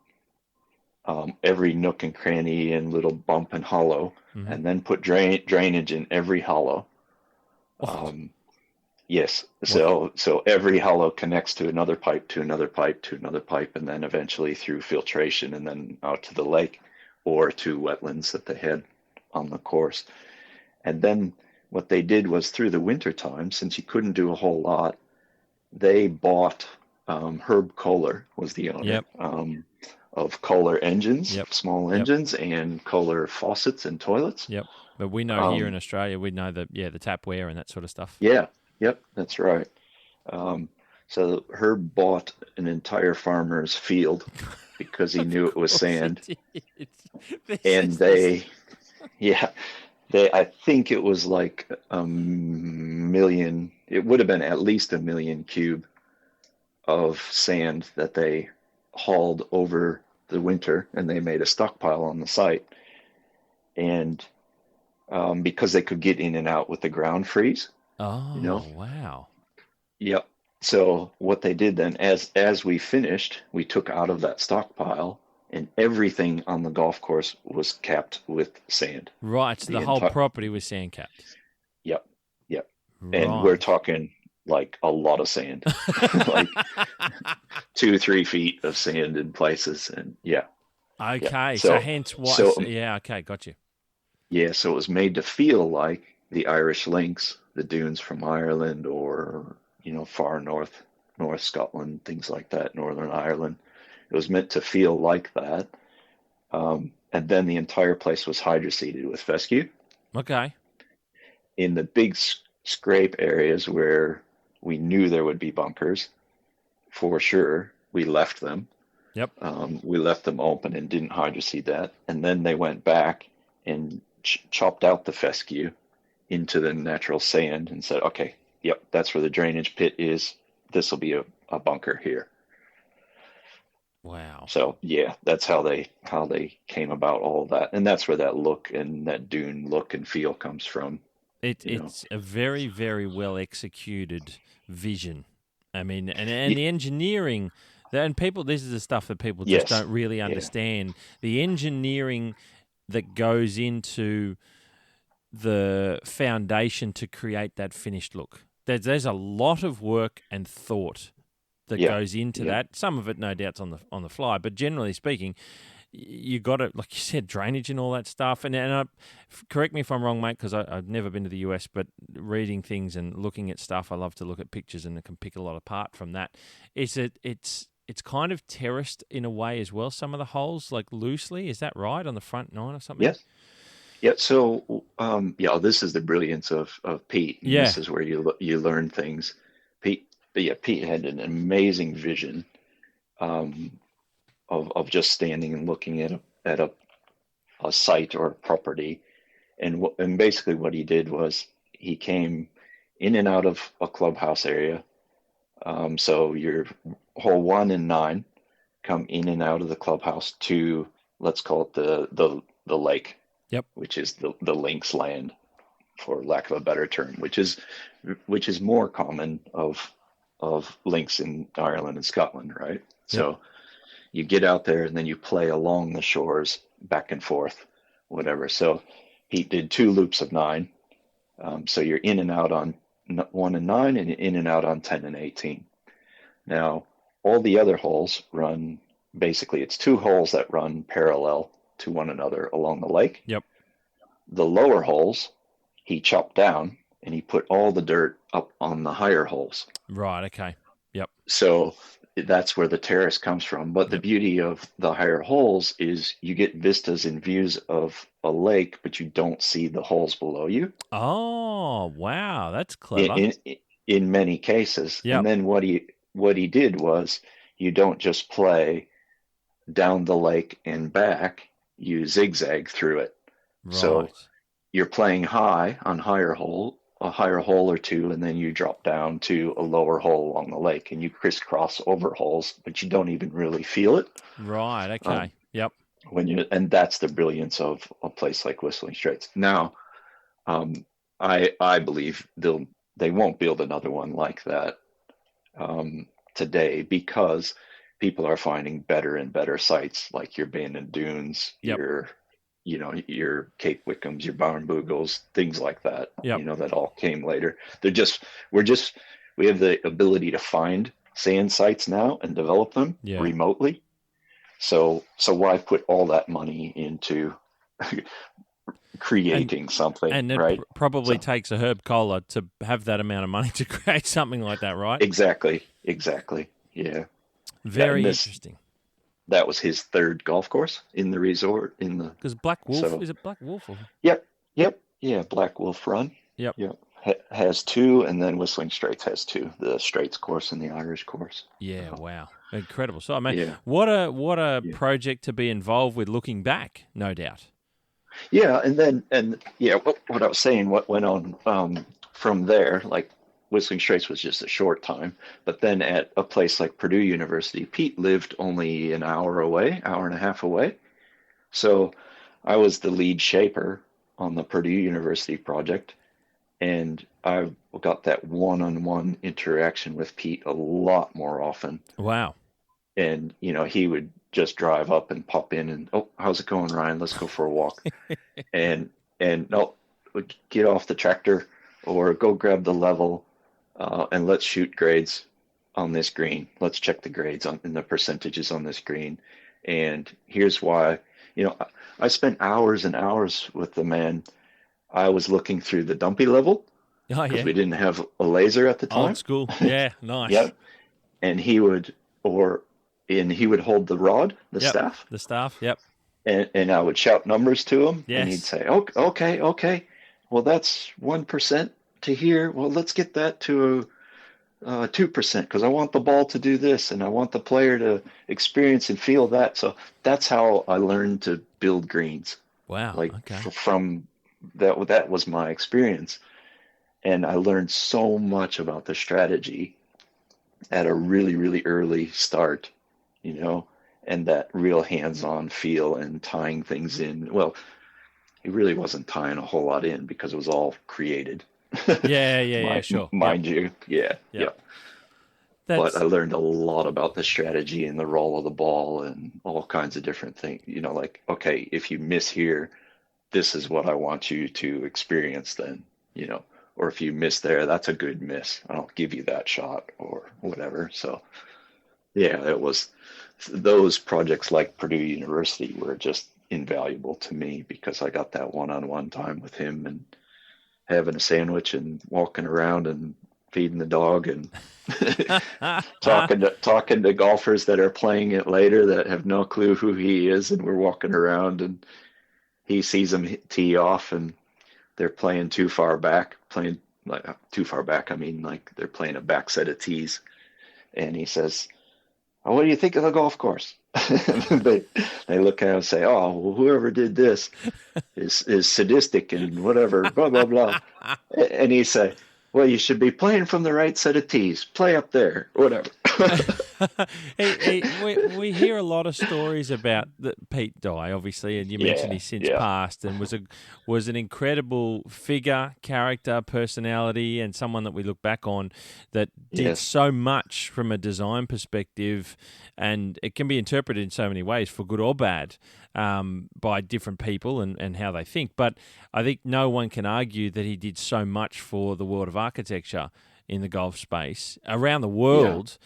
every nook and cranny and little bump and hollow, and then put drainage in every hollow. Yes. So every hollow connects to another pipe, to another pipe, to another pipe, and then eventually through filtration and then out to the lake or to wetlands that they had on the course. And then what they did was through the winter time, since you couldn't do a whole lot, they bought Herb Kohler was the owner of Kohler engines, small engines, and Kohler faucets and toilets. Yep. But we know here in Australia, we know the tapware and that sort of stuff. Yeah. Yep. That's right. So Herb bought an entire farmer's field because he knew it was sand. And I think it was like 1 million. It would have been at least 1 million cube of sand that they hauled over the winter, and they made a stockpile on the site. And because they could get in and out with the ground freeze. Oh, wow. Yep. So what they did then, as we finished, we took out of that stockpile, and everything on the golf course was capped with sand. Right. So the whole property was sand capped. Yep. Right. And we're talking like a lot of sand, like 2-3 feet of sand in places. And Okay. So hence why. Okay. Got you. Yeah. So it was made to feel like the Irish links, the dunes from Ireland, or, far north Scotland, things like that, Northern Ireland. It was meant to feel like that. And then the entire place was hydroseeded with fescue. Okay. In the big scrape areas where we knew there would be bunkers, for sure, we left them. Yep. We left them open and didn't hydroseed that. And then they went back and chopped out the fescue into the natural sand and said, okay, yep, that's where the drainage pit is. This will be a bunker here. Wow. So yeah, that's how they came about all of that, and that's where that look and that dune look and feel comes from. It's a very, very well executed vision. I mean, and Yeah. the engineering, and people, this is the stuff that people just Yes. don't really understand. The engineering that goes into the foundation to create that finished look. There's a lot of work and thought that goes into that. Some of it, no doubt's on the fly, but generally speaking, you got to, like you said, drainage and all that stuff. And correct me if I'm wrong, mate, because I've never been to the US, but reading things and looking at stuff, I love to look at pictures and I can pick a lot apart from that. It's kind of terraced in a way as well. Some of the holes, like loosely, is that right, on the front nine or something? Yes. Yeah. So, this is the brilliance of Pete. Yeah. This is where you learn Things. Pete had an amazing vision of just standing and looking at a site or a property, and basically what he did was he came in and out of a clubhouse area. So your hole 1 and 9 come in and out of the clubhouse to, let's call it the lake. Yep. Which is the links land, for lack of a better term, which is more common of links in Ireland and Scotland, right? Yep. So you get out there and then you play along the shores back and forth, whatever. So he did 2 loops of 9. So you're in and out on 1 and 9, and in and out on 10 and 18. Now, all the other holes run, basically it's 2 holes that run parallel to one another along the lake. Yep. The lower holes he chopped down and he put all the dirt up on the higher holes. Right. Okay. Yep. So that's where the terrace comes from. But the beauty of the higher holes is you get vistas and views of a lake, but you don't see the holes below you. Oh, wow. That's clever. In many cases. Yep. And then what he did was, you don't just play down the lake and back, you zigzag through it. Right. So you're playing high on a higher hole or 2, and then you drop down to a lower hole along the lake, and you crisscross over holes, but you don't even really feel it. Right. Okay. Yep. And that's the brilliance of a place like Whistling Straits. Now, I believe they won't build another one like that today, because people are finding better and better sites, like your Bandon Dunes, yep. your Cape Wickham's, your Barnbougles, things like that. Yep. That all came later. We have the ability to find sand sites now and develop them remotely. So why put all that money into creating something? And it probably takes a Herb Kohler to have that amount of money to create something like that, right? Exactly. Yeah. Very interesting. That was his 3rd golf course in the resort. Because Black Wolf, is it Black Wolf? Or? Yep. Yeah, Black Wolf Run. Yep. Has 2, and then Whistling Straits has 2, the Straits course and the Irish course. Yeah, wow. Incredible. So, I mean, what a project to be involved with, looking back, no doubt. Yeah, what I was saying, what went on from there, like Whistling Straits was just a short time, but then at a place like Purdue University, Pete lived only an hour and a half away. So I was the lead shaper on the Purdue University project, and I got that one-on-one interaction with Pete a lot more often. Wow. And, he would just drive up and pop in and, oh, how's it going, Ryan? Let's go for a walk. and no, get off the tractor or go grab the level and let's shoot grades on this green. Let's check the grades and the percentages on this green. And here's why. I spent hours and hours with the man. I was looking through the dumpy level because we didn't have a laser at the time. Old school. Yeah, nice. Yep. And he would hold the rod, the staff. The staff, yep. And I would shout numbers to him, yes. And he'd say, okay. Well, that's 1% to here. Well, let's get that to 2% because I want the ball to do this, and I want the player to experience and feel that. So that's how I learned to build greens. Wow. Like okay. from that was my experience. And I learned so much about the strategy at a really, really early start, and that real hands-on feel and tying things in. Well, he really wasn't tying a whole lot in because it was all created. Yeah, sure. Mind you. Yeah. But I That's learned a lot about the strategy and the roll of the ball and all kinds of different things. Like, okay, if you miss here, this is what I want you to experience then, or if you miss there, that's a good miss. I'll give you that shot or whatever. So yeah, it was those projects like Purdue University were just invaluable to me because I got that one-on-one time with him and having a sandwich and walking around and feeding the dog and talking to golfers that are playing it later that have no clue who he is, and we're walking around and he sees them tee off and they're playing too far back, I mean, like they're playing a back set of tees, and he says, "Oh, what do you think of the golf course?" they look at him and say, "Oh, well, whoever did this is sadistic and whatever, blah blah blah." And he said, "Well, you should be playing from the right set of tees. Play up there, whatever." We hear a lot of stories about Pete Dye, obviously, and you mentioned he's since passed, and was an incredible figure, character, personality, and someone that we look back on that did so much from a design perspective, and it can be interpreted in so many ways, for good or bad, by different people and how they think. But I think no one can argue that he did so much for the world of architecture in the golf space around the world.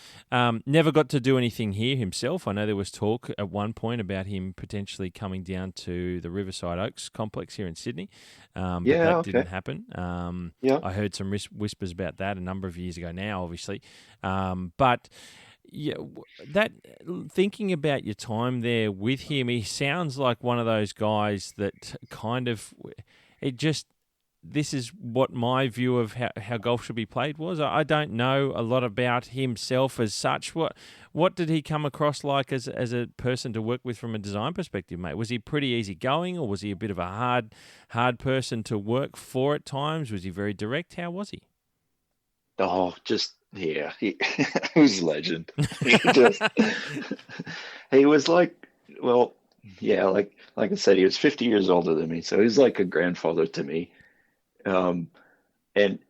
Never got to do anything here himself. I know there was talk at one point about him potentially coming down to the Riverside Oaks complex here in Sydney, but that didn't happen. I heard some whispers about that a number of years ago now, obviously. But yeah, that thinking about your time there with him, he sounds like one of those guys that kind of this is what my view of how golf should be played was. I don't know a lot about himself as such. What did he come across like as a person to work with from a design perspective, mate? Was he pretty easygoing, or was he a bit of a hard person to work for at times? Was he very direct? How was he? Oh, he was a legend. He was like I said, he was 50 years older than me, so he was like a grandfather to me. And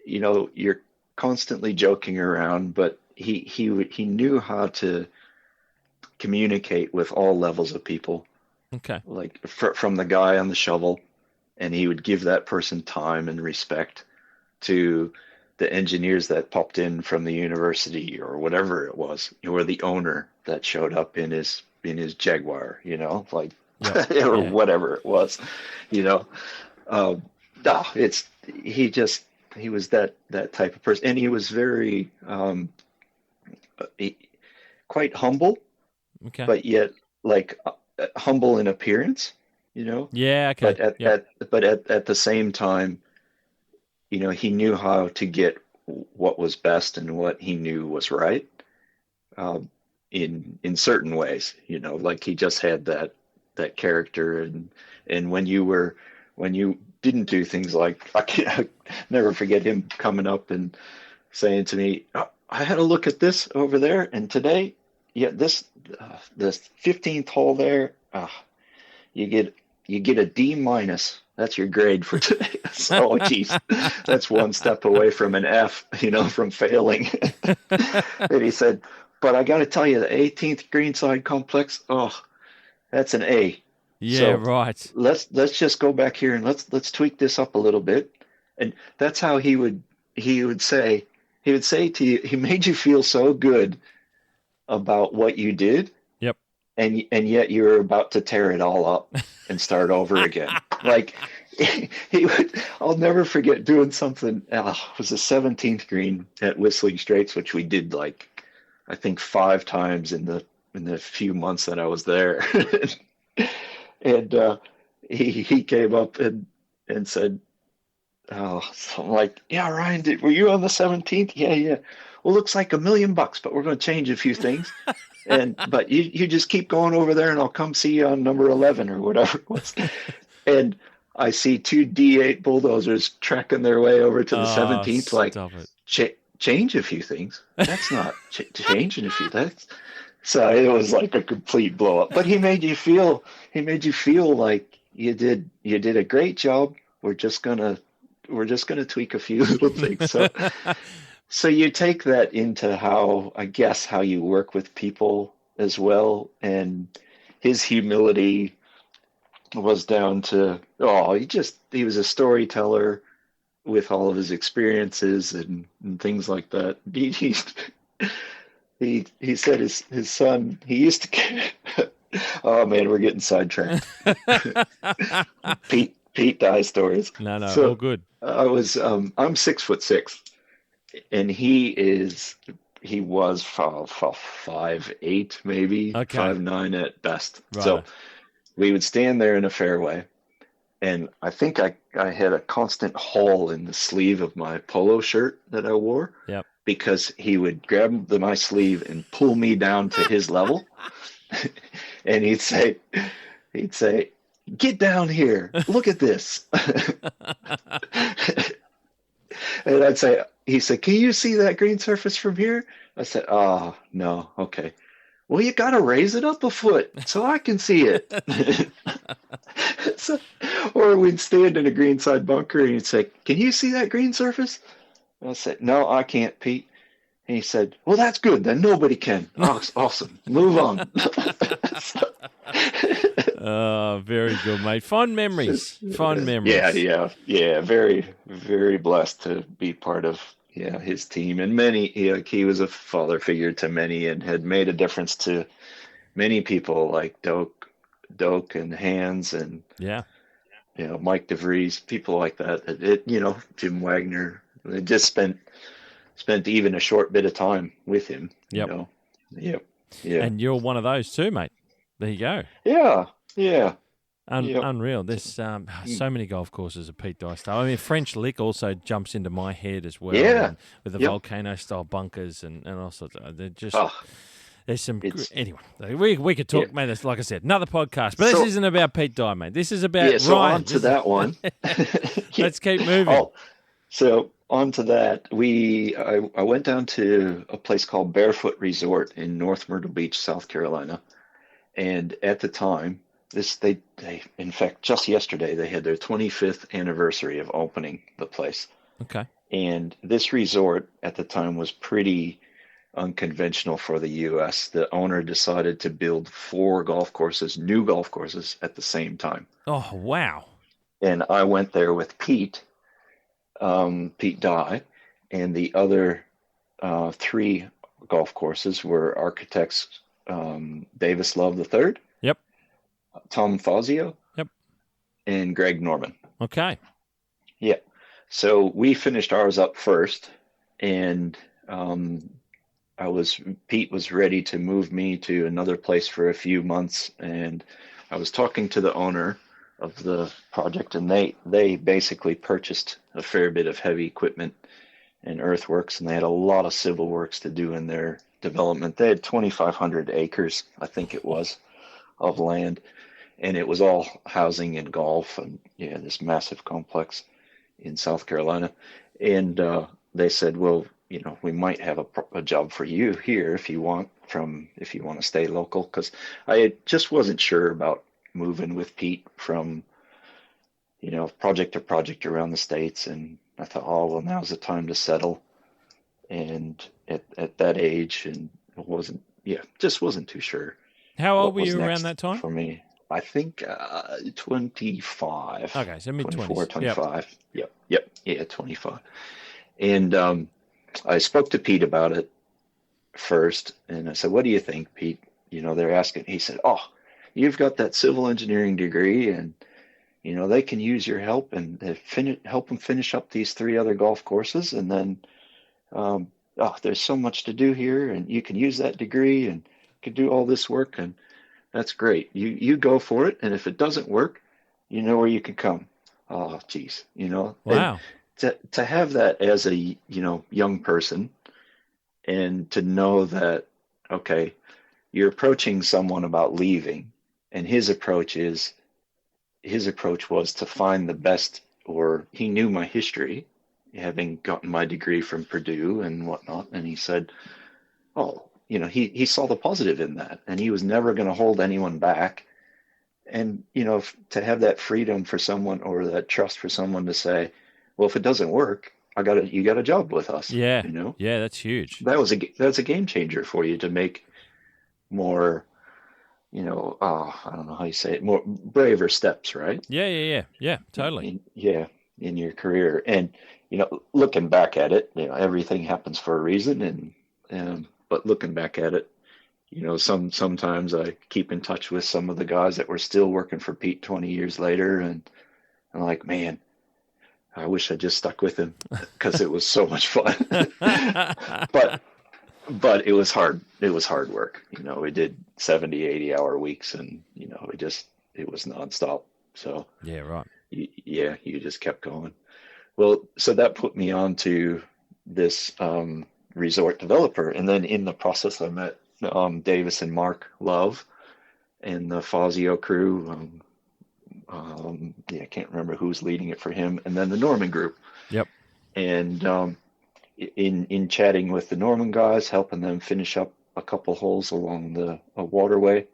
you're constantly joking around, but he knew how to communicate with all levels of people. Okay. Like from the guy on the shovel, and he would give that person time and respect, to the engineers that popped in from the university or whatever it was, or the owner that showed up in his Jaguar, or whatever it was, he was that type of person, and he was very quite humble, but yet humble in appearance, Yeah, okay. But at the same time, he knew how to get what was best and what he knew was right, in certain ways, like he just had that character, and when you didn't do things like, I never forget him coming up and saying to me, "Oh, I had a look at this over there, and today, this 15th hole there, you get a D-. That's your grade for today." So, geez, that's one step away from an F, from failing. And he said, "But I got to tell you, the 18th greenside complex, that's an A. Yeah, so right. Let's just go back here and let's tweak this up a little bit." And that's how he would say to you, he made you feel so good about what you did. Yep. And yet you were about to tear it all up and start over again. Like I'll never forget doing something. It was the 17th green at Whistling Straits, which we did I think 5 times in the few months that I was there. And he came up and said, something like, "Yeah, Ryan, were you on the 17th? Yeah. Well, looks like $1 million, but we're going to change a few things. But you just keep going over there, and I'll come see you on number 11 or whatever it was." And I see two D8 bulldozers tracking their way over to the Oh, 17th, like, stop it. change a few things. That's not changing a few. That's so it was like a complete blow up. But he made you feel like you did a great job. We're just gonna tweak a few little things. So you take that into how, I guess, how you work with people as well. And his humility was down to, he was a storyteller with all of his experiences and things like that. He said his son, he used to, oh man, we're getting sidetracked. Pete Dye stories. No, So all good. I'm 6'6", and he was 5'8", maybe Okay. 5'9" at best. Right. So we would stand there in a fairway, and I think I had a constant hole in the sleeve of my polo shirt that I wore. Yep. Because he would grab my sleeve and pull me down to his level, and he'd say, "Get down here, look at this." And he said, "Can you see that green surface from here?" I said, "Oh, no, okay. Well, you got to raise it up a foot so I can see it." Or we'd stand in a greenside bunker and he'd say, "Can you see that green surface?" And I said, "No, I can't, Pete." And he said, "Well, that's good. Then nobody can." Oh, awesome. Move on. Oh, very good, mate. Fond memories. Fond memories. Yeah. Very, very blessed to be part of his team, and he was a father figure to many and had made a difference to many people like Doak and Hans and Mike DeVries, people like that. Jim Wagner. They just spent even a short bit of time with him. Yep. Yep. And you're one of those too, mate. There you go. Yeah. Unreal. There's so many golf courses of Pete Dye style. I mean, French Lick also jumps into my head as well. Yeah. With the volcano style bunkers and all sorts of. They're just. There's some. Anyway, we could talk, mate. That's like I said, another podcast. But this isn't about Pete Dye, mate. This is about so Ryan. On to that one. Let's keep moving. So on to that, I went down to a place called Barefoot Resort in North Myrtle Beach, South Carolina, and at the time, they in fact just yesterday they had their 25th anniversary of opening the place. Okay. And this resort at the time was pretty unconventional for the U.S. The owner decided to build 4 new golf courses at the same time. Oh, wow. And I went there with Pete Dye, and the other 3 golf courses were architects Davis Love III, yep, Tom Fazio, yep, and Greg Norman. Okay. Yeah. So we finished ours up first, and Pete was ready to move me to another place for a few months, and I was talking to the owner of the project, and they basically purchased a fair bit of heavy equipment and earthworks, and they had a lot of civil works to do in their development. They had 2,500 acres, I think it was, of land, and it was all housing and golf, and this massive complex in South Carolina. And they said, well, we might have a job for you here if you want to stay local, because I just wasn't sure about moving with Pete from project to project around the States, and I thought, oh well, now's the time to settle. And at that age, and it wasn't too sure. How old were you around that time? For me, I think 25. Okay, so mid-20s. 24, 25. Yep. Yeah, 25. And I spoke to Pete about it first, and I said, what do you think, Pete? They're asking. He said, oh, you've got that civil engineering degree, and they can use your help and help them finish up these 3 other golf courses, and then there's so much to do here, and you can use that degree and can do all this work, and that's great. You go for it, and if it doesn't work, you know where you can come. Oh, geez, Wow. And to have that as a young person, and to know that, okay, you're approaching someone about leaving, and his approach is, his approach was to find the best, or he knew my history, having gotten my degree from Purdue and whatnot. And he said, oh, he saw the positive in that, and he was never going to hold anyone back. And, to have that freedom for someone, or that trust for someone to say, well, if it doesn't work, you got a job with us. Yeah. Yeah, that's huge. That's a game changer for you, to make more, I don't know how you say it, more braver steps, right? Yeah, totally. In your career. And, looking back at it, everything happens for a reason. But looking back at it, sometimes I keep in touch with some of the guys that were still working for Pete 20 years later. And I'm like, man, I wish I just stuck with him, because it was so much fun. But it was hard. It was hard work. We did 70, 80-hour weeks, and, it was nonstop. So yeah, right. You just kept going. Well, so that put me on to this resort developer. And then in the process, I met Davis and Mark Love and the Fazio crew. I can't remember who's leading it for him. And then the Norman group. Yep. And in chatting with the Norman guys, helping them finish up a couple holes along a waterway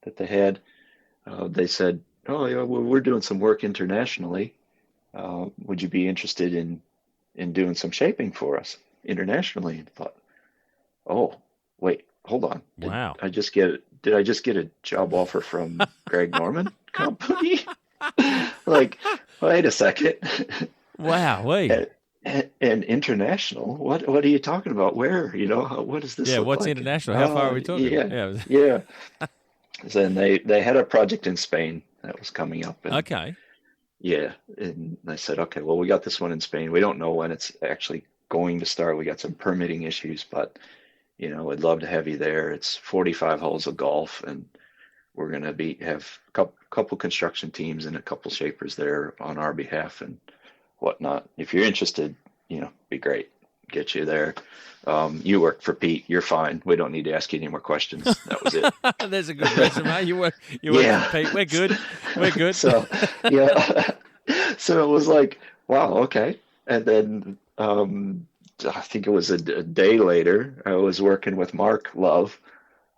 that they had, they said, oh, yeah, well, we're doing some work internationally. Would you be interested in doing some shaping for us internationally? And I thought, oh, wait, hold on. Wow. Did I just get a job offer from Greg Norman Company? Like, wait a second. Wow, wait. And international? What are you talking about? Where? What is this? Yeah, what's like? international? How far are we talking? Yeah. So then they had a project in Spain that was coming up. And, okay. Yeah, and I said, okay, well, we got this one in Spain. We don't know when it's actually going to start. We got some permitting issues, but I'd love to have you there. It's 45 holes of golf, and we're going to have a couple construction teams and a couple shapers there on our behalf and whatnot. If you're interested, be great. Get you there. You work for Pete. You're fine. We don't need to ask you any more questions. That was it. There's a good resume. You work for Pete. We're good. So, yeah. So it was like, wow, okay. And then I think it was a day later, I was working with Mark Love,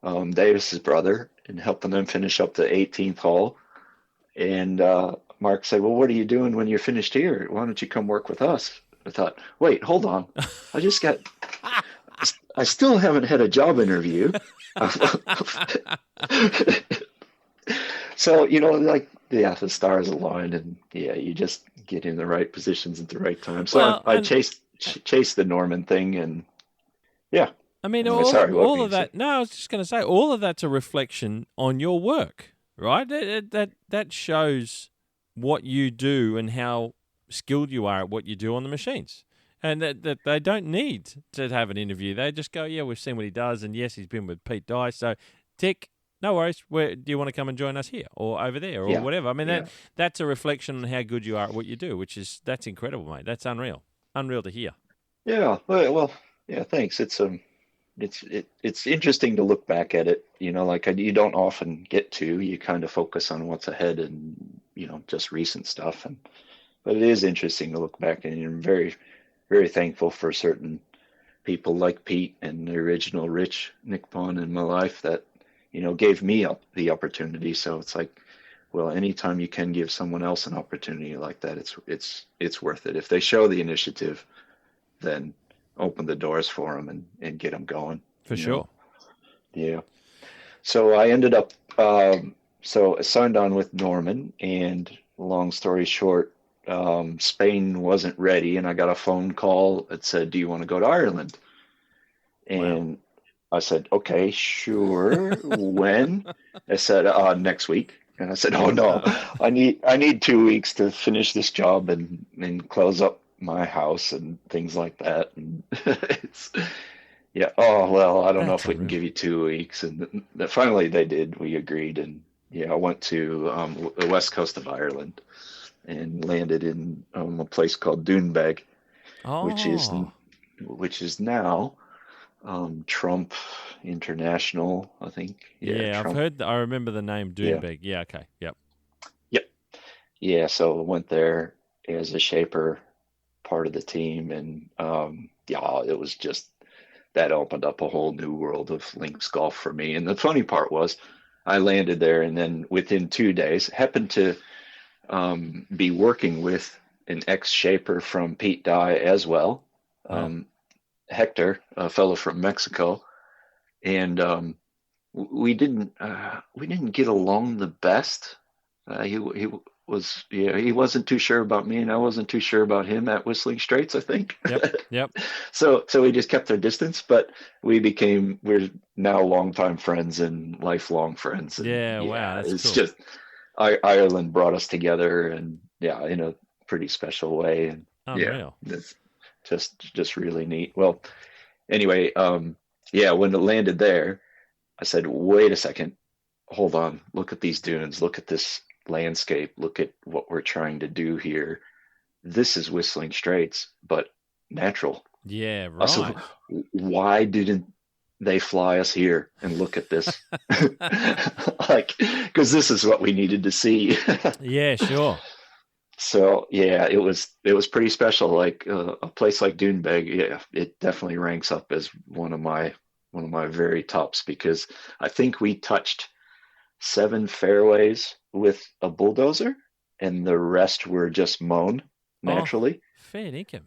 Davis's brother, and helping them finish up the 18th hole. And Mark said, well, what are you doing when you're finished here? Why don't you come work with us? I thought, wait, hold on. I still haven't had a job interview. So, the stars aligned, and you just get in the right positions at the right time. So I chased the Norman thing, and yeah. I mean, all of that. No, I was just going to say, all of that's a reflection on your work, right? That shows what you do and how skilled you are at what you do on the machines. And that they don't need to have an interview. They just go, yeah, we've seen what he does, and yes, he's been with Pete Dye, so tick, no worries. Do you want to come and join us here or over there or whatever? I mean, that's a reflection on how good you are at what you do, that's incredible, mate. That's unreal to hear. Yeah, well, yeah, thanks. It's interesting to look back at it. You don't often get to. You kind of focus on what's ahead and just recent stuff, but it is interesting to look back, and I'm very, very thankful for certain people like Pete and the original Rich Nickpon in my life that gave me up the opportunity. So it's like, well, anytime you can give someone else an opportunity like that, it's worth it. If they show the initiative, then open the doors for them and get them going. For sure. Yeah. So I ended up, so I signed on with Norman, and long story short, Spain wasn't ready, and I got a phone call that said, do you want to go to Ireland? And wow. I said, okay, sure. When? I said, next week. And I said, oh no, I need 2 weeks to finish this job and close up my house and things like that. And oh, well, I don't know if we can give you 2 weeks. And finally they did, we agreed. And I went to the west coast of Ireland and landed in a place called Doonbeg, which is now Trump International, I think. Yeah, Trump. I've heard. I remember the name Doonbeg. Yeah. Okay. Yep. yeah, so I went there as a shaper, part of the team, and yeah, it was just that opened up a whole new world of links golf for me. And the funny part was, I landed there, and then within 2 days, happened to be working with an ex-shaper from Pete Dye as well, Wow. Hector, a fellow from Mexico, and we didn't get along the best. He was, yeah, he wasn't too sure about me, and I wasn't too sure about him at Whistling Straits, I think. Yep. Yep. So we just kept our distance, but we're now longtime friends and lifelong friends, and Yeah. Wow. yeah, That's it's cool. just Ireland brought us together, and yeah, in a pretty special way, and yeah, Unreal. it's just really neat. Well, anyway, yeah, when it landed there, I said, wait a second, hold on, look at these dunes, look at this landscape, look at what we're trying to do here. This is Whistling Straits, but natural. Yeah. So Right. why didn't they fly us here and look at this? Like, because this is what we needed to see. Yeah. Sure. So yeah, it was pretty special. Like a place like Doonbeg, yeah, it definitely ranks up as one of my very tops, because I think we touched 7 fairways with a bulldozer, and the rest were just mown Oh, naturally. fair dinkum.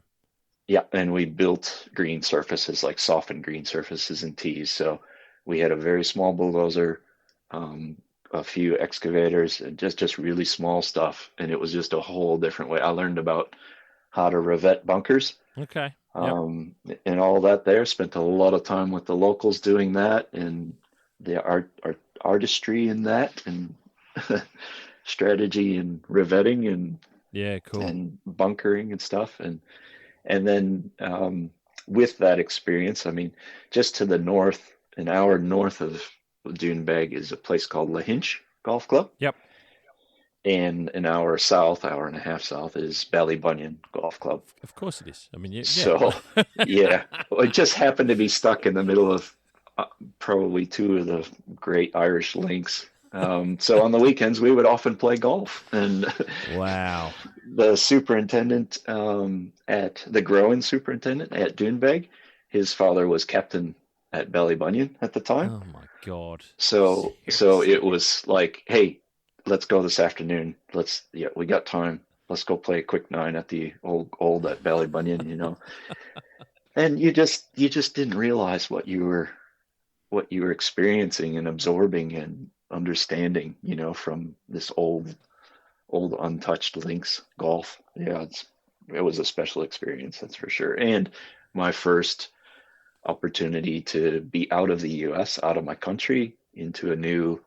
Yeah, and we built green surfaces, like softened green surfaces and tees. So we had a very small bulldozer, um, a few excavators, and just really small stuff. And it was just a whole different way. I learned about how to revet bunkers, Okay. Yep. um, and all that there. Spent a lot of time with the locals doing that, and the artistry in that, and strategy and revetting Yeah. Cool. and bunkering and stuff. And then with that experience, I mean, just to the north, an hour north of Doonbeg is a place called Lahinch Golf Club, Yep. and an hour south, hour and a half south, is Ballybunion Golf Club. Of course it is. I mean, So, yeah, it just happened to be stuck in the middle of probably two of the great Irish links. So on the weekends, we would often play golf, and Wow. the superintendent at the growing superintendent at Doonbeg, his father was captain at Ballybunion at the time. Oh my God. So Seriously. it was like, hey, let's go this afternoon. Yeah, we got time. Let's go play a quick nine at the old at Ballybunion. And you just didn't realize what you were experiencing and absorbing and understanding, from this old untouched links golf. Yeah, it was a special experience, that's for sure. And my first opportunity to be out of the US, out of my country, into a new,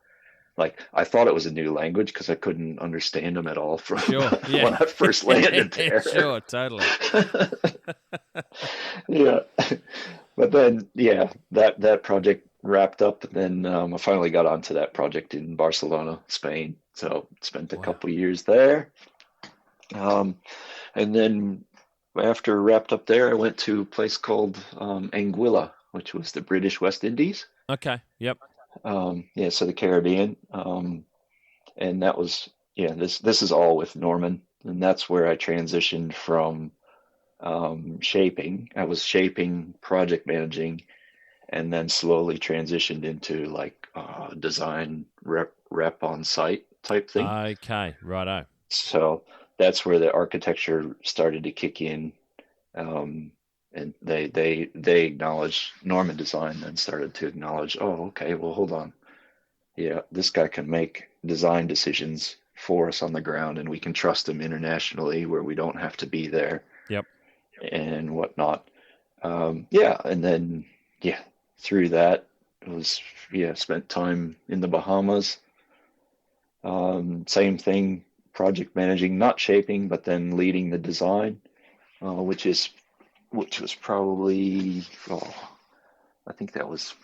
like, I thought it was a new language because I couldn't understand them at all from Sure. Yeah. when I first landed there. Sure. Totally. Yeah. But then, yeah, that project wrapped up, and then I finally got onto that project in Barcelona, Spain. So spent a Wow. couple years there. Um, and then after wrapped up there, I went to a place called Anguilla, which was the British West Indies. Okay. Yep. Yeah, so the Caribbean. And that was, yeah, this is all with Norman, and that's where I transitioned from shaping. I was shaping, project managing, and then slowly transitioned into like design rep on site type thing. Okay. Righto. So that's where the architecture started to kick in, and they acknowledged Norman design, and started to acknowledge, oh, okay, well, hold on, yeah, this guy can make design decisions for us on the ground, and we can trust him internationally where we don't have to be there Yep. and whatnot. Yeah, and then yeah, through that it was, yeah, spent time in the Bahamas. Same thing, project managing, not shaping, but then leading the design, which was probably, I think that was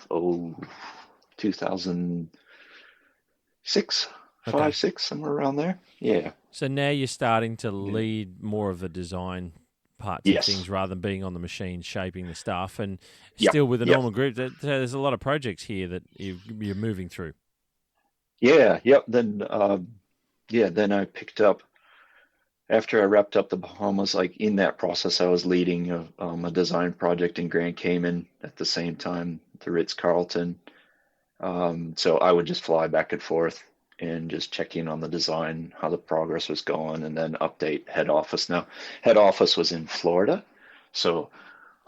2006, Okay. 5, 6, somewhere around there. Yeah. So now you're starting to lead more of the design parts of Yes. things rather than being on the machine shaping the stuff, and Yep. still with a Yep. normal group. There's a lot of projects here that you're moving through. Yeah. Yep. Then, yeah, then I picked up after I wrapped up the Bahamas, like in that process, I was leading a design project in Grand Cayman at the same time, the Ritz-Carlton. So I would just fly back and forth and just check in on the design, how the progress was going, and then update head office. Now, head office was in Florida, so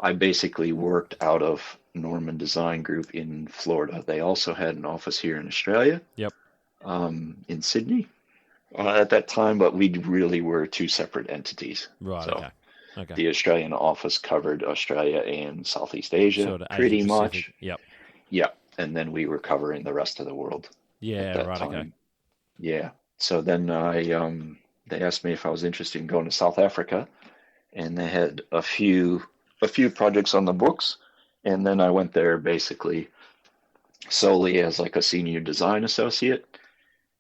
I basically worked out of Norman Design Group in Florida. They also had an office here in Australia, Yep. in Sydney at that time, but we really were two separate entities. Right. So Okay. Okay. the Australian office covered Australia and Southeast Asia, Sort of pretty Asia much. Pacific. Yep. Yeah, and then we were covering the rest of the world Yeah. at that Right. time. Okay. Yeah. So then they asked me if I was interested in going to South Africa, and they had a few projects on the books, and then I went there basically solely as like a senior design associate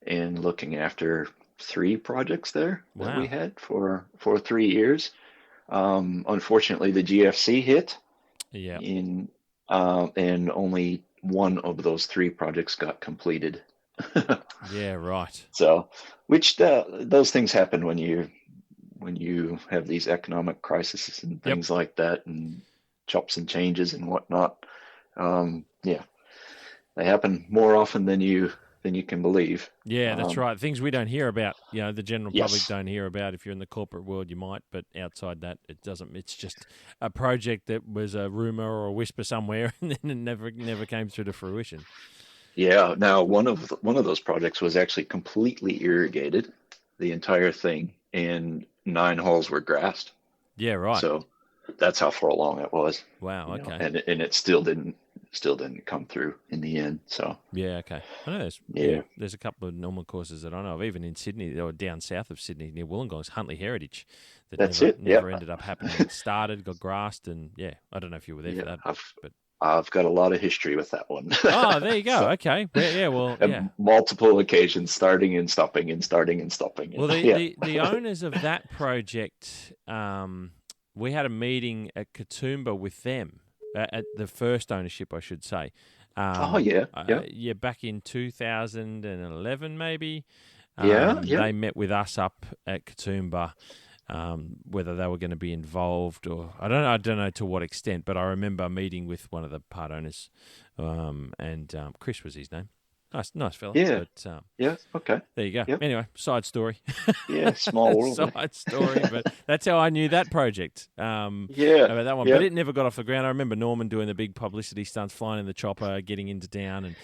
and looking after 3 projects there that Wow. we had for 3 years. Unfortunately, the GFC hit Yeah. and only one of those 3 projects got completed. Yeah. Right. So, which those things happen when you have these economic crises and Yep. things like that, and chops and changes and whatnot. Yeah, they happen more often than you can believe. Yeah, that's right. Things we don't hear about, the general public Yes. don't hear about. If you're in the corporate world, you might, but outside that, it doesn't. It's just a project that was a rumor or a whisper somewhere, and then it never came through to fruition. Yeah. Now, one of those projects was actually completely irrigated, the entire thing, and 9 holes were grassed. Yeah, right. So that's how far along it was. Wow. you know, Okay. and it still didn't come through in the end. So Yeah. Okay. I know there's a couple of normal courses that I know of, even in Sydney or down south of Sydney near Wollongong's Huntley Heritage, that That's never it, yeah. ended up happening. It started, got grassed, and I don't know if you were there for that, but I've got a lot of history with that one. oh, there you go. Okay. Yeah. Well. Yeah. Multiple occasions, starting and stopping and starting and stopping. Well, the owners of that project, we had a meeting at Katoomba with them at the first ownership, I should say. Yeah. Back in 2011, maybe. Yeah. They met with us up at Katoomba. Whether they were going to be involved or I don't know to what extent, but I remember meeting with one of the part owners, and Chris was his name. Nice fella. Yeah. But, Yeah. Okay. there you go. Yep. Anyway, side story. Yeah. Small world. Side story, but that's how I knew that project. About that one, Yeah. but it never got off the ground. I remember Norman doing the big publicity stunts, flying in the chopper, getting into town, and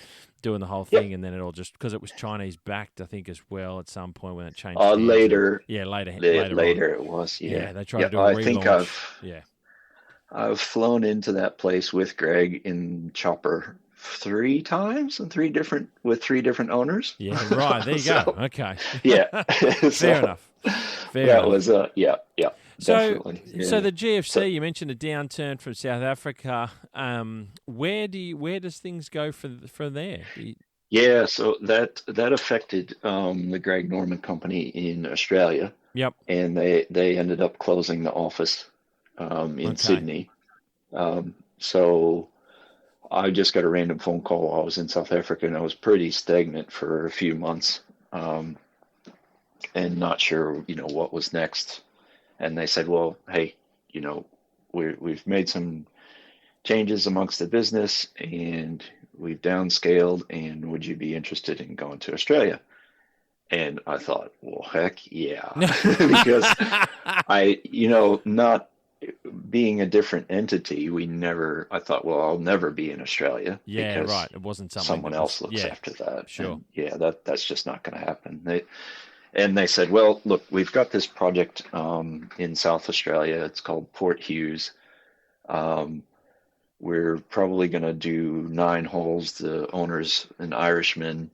doing the whole thing, and then it all just because it was Chinese backed, I think, as well at some point when it changed. Later. Later it was. Yeah. they tried to do a relaunch. I think I've flown into that place with Greg in chopper 3 times and 3 different owners. Yeah, right. There you go. Okay. Yeah. Fair enough. That was yeah. So, definitely. Yeah. so the GFC, you mentioned a downturn from South Africa. Where does things go from there? Yeah, so that affected the Greg Norman Company in Australia. Yep. And they ended up closing the office in Sydney. So I just got a random phone call while I was in South Africa, and I was pretty stagnant for a few months, and not sure, what was next. And they said, well, hey, we've made some changes amongst the business, and we've downscaled, and would you be interested in going to Australia? And I thought, well, heck yeah, because not being a different entity, I thought, well, I'll never be in Australia. Yeah, because right. It wasn't something someone else looks after that. Sure. And that's just not going to happen. They said, well, look, we've got this project in South Australia. It's called Port Hughes. We're probably going to do 9 holes. The owner's an Irishman.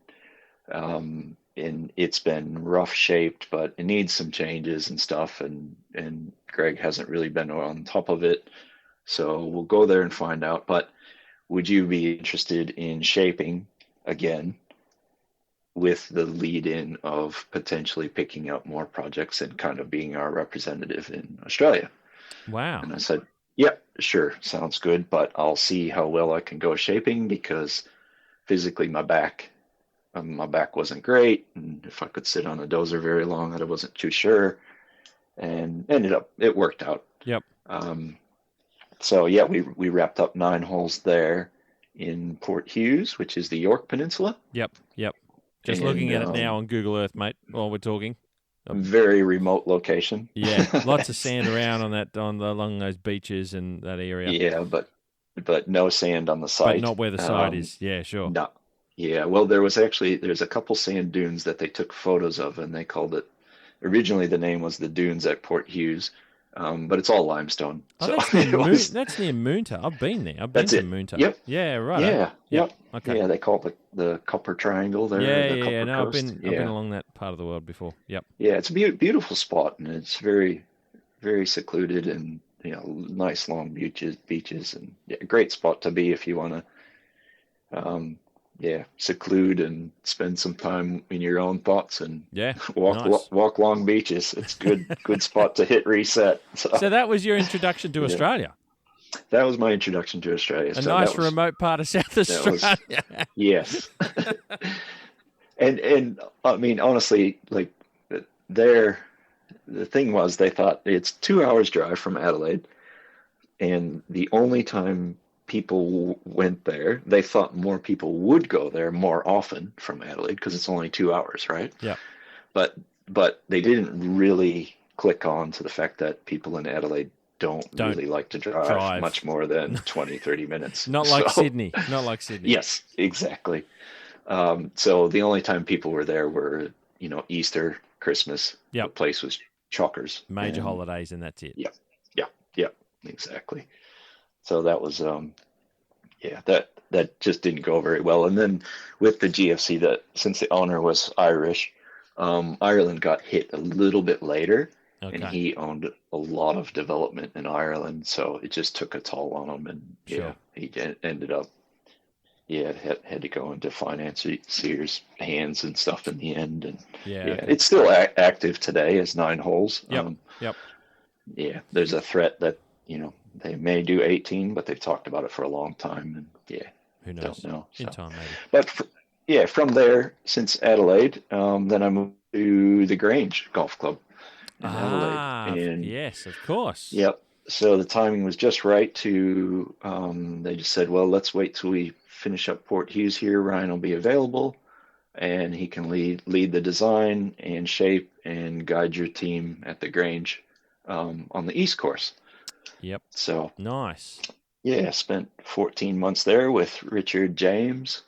And it's been rough shaped, but it needs some changes and stuff. And Greg hasn't really been on top of it. So we'll go there and find out. But would you be interested in shaping again with the lead in of potentially picking up more projects and kind of being our representative in Australia? Wow. And I said, yeah, sure. Sounds good. But I'll see how well I can go shaping, because physically my back wasn't great, and if I could sit on a dozer very long, I wasn't too sure. and it worked out. Yep. So yeah, we wrapped up 9 holes there in Port Hughes, which is the York Peninsula. Yep. Just looking at it now on Google Earth, mate, while we're talking. Very remote location. Yeah, lots of sand around along those beaches and that area. Yeah, but no sand on the site. But not where the site is. Yeah, sure. No. Yeah, well, there's a couple sand dunes that they took photos of, and they called it. Originally, the name was the Dunes at Port Hughes, but it's all limestone. Oh, so that's near Moonta. I've been there. I've been to Moonta. Yep. Yeah, right. Yeah. Yep. Okay. Yeah, they call it the Copper Triangle there. Yeah. No, I've been along that part of the world before. Yep. Yeah, it's a beautiful spot, and it's very, very secluded, and nice long beaches, and great spot to be if you want to, seclude and spend some time in your own thoughts and walk long beaches. It's good spot to hit reset. So that was your introduction to Australia. That was my introduction to Australia. A nice remote part of South Australia. Yes. and I mean, honestly, like the thing was, they thought it's 2 hours drive from Adelaide, and the only time people went there, they thought more people would go there more often from Adelaide because it's only 2 hours, right? Yeah. But they didn't really click on to the fact that people in Adelaide don't really like to drive much more than 20, 30 minutes. Not like Sydney. Yes, exactly. So the only time people were there were, Easter, Christmas. Yep. The place was chockers. Major holidays, and that's it. Yeah, exactly. So that was, that just didn't go very well. And then with the GFC, since the owner was Irish, Ireland got hit a little bit later. Okay. And he owned a lot of development in Ireland, so it just took a toll on him. And he ended up, had to go into financiers' hands and stuff in the end. And it's still active today as 9 holes. Yep. There's a threat that they may do 18, but they've talked about it for a long time, and who knows? Don't know. In time, maybe. But from there, since Adelaide, then I moved to the Grange Golf Club. And yes, of course. Yep. So the timing was just right to, they just said, well, let's wait till we finish up Port Hughes here. Ryan will be available, and he can lead the design and shape and guide your team at the Grange on the East Course. Yep. So nice. Yeah, spent 14 months there with Richard James,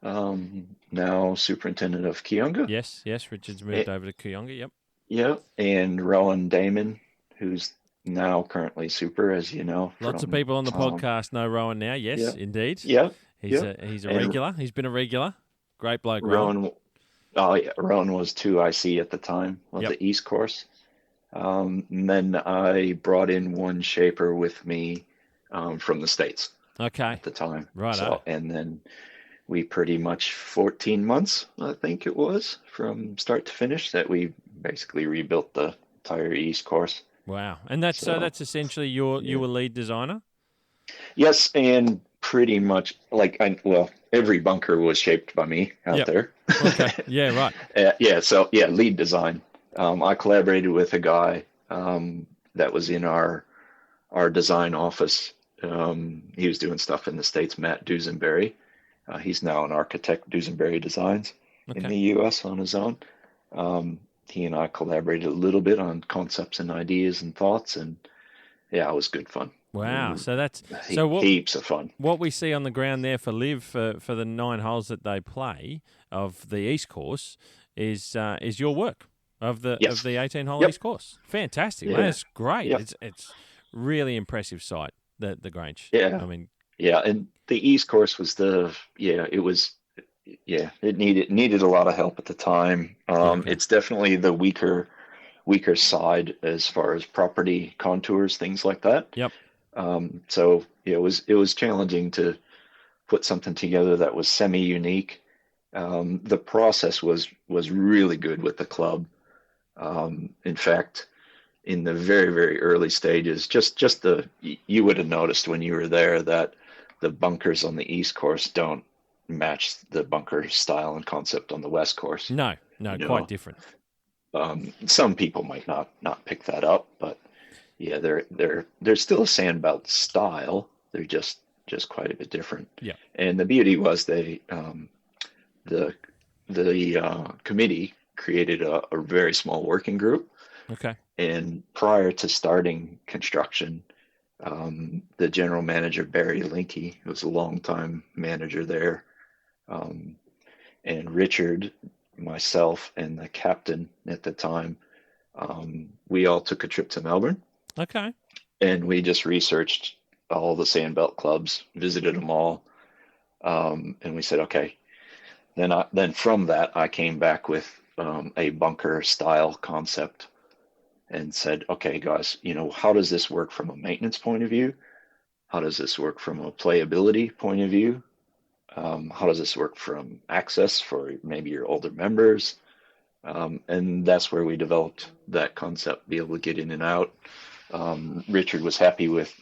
now superintendent of Kooyonga. Yes. Richard's moved over to Kooyonga. Yep. Yeah, and Rowan Damon, who's now currently super, as you know. Lots of people on the podcast know Rowan now. Yes, indeed. Yeah, he's a regular. He's been a regular. Great bloke, Rowan. Rowan was 2IC at the time of the East Course. And then I brought in one shaper with me from the States. Okay. At the time. Right. So, and then we pretty much 14 months, I think it was, from start to finish, that we basically rebuilt the entire East Course. Wow. And that's essentially you were lead designer? Yes, and pretty much every bunker was shaped by me out there. Okay. Yeah, right. Lead design. I collaborated with a guy that was in our design office. He was doing stuff in the States, Matt Dusenberry. He's now an architect, Dusenberry Designs, in the U.S. on his own. He and I collaborated a little bit on concepts and ideas and thoughts, and it was good fun. Wow! So heaps of fun. What we see on the ground there for Liv for the 9 holes that they play of the East Course is your work of the 18-hole East Course. Fantastic! Yeah. That's great. Yep. It's really impressive site, the Grange. Yeah. I mean. Yeah, and the East Course was it needed a lot of help at the time. It's definitely the weaker side as far as property contours, things like that. Yep. So it was challenging to put something together that was semi-unique. The process was really good with the club. In fact, in the very, very early stages, you would have noticed when you were there that the bunkers on the East Course don't match the bunker style and concept on the West Course. No, quite different. Some people might not pick that up, but yeah, they're still a sandbelt style. They're just quite a bit different. Yeah. And the beauty was the committee created a very small working group. Okay. And prior to starting construction, the general manager, Barry Linke, who was a longtime manager there, and Richard, myself, and the captain at the time, we all took a trip to Melbourne. Okay. And we just researched all the sandbelt clubs, visited them all, and we said, okay. Then from that, I came back with a bunker style concept and said, okay, guys, how does this work from a maintenance point of view? How does this work from a playability point of view? How does this work from access for maybe your older members? And that's where we developed that concept, be able to get in and out. Richard was happy with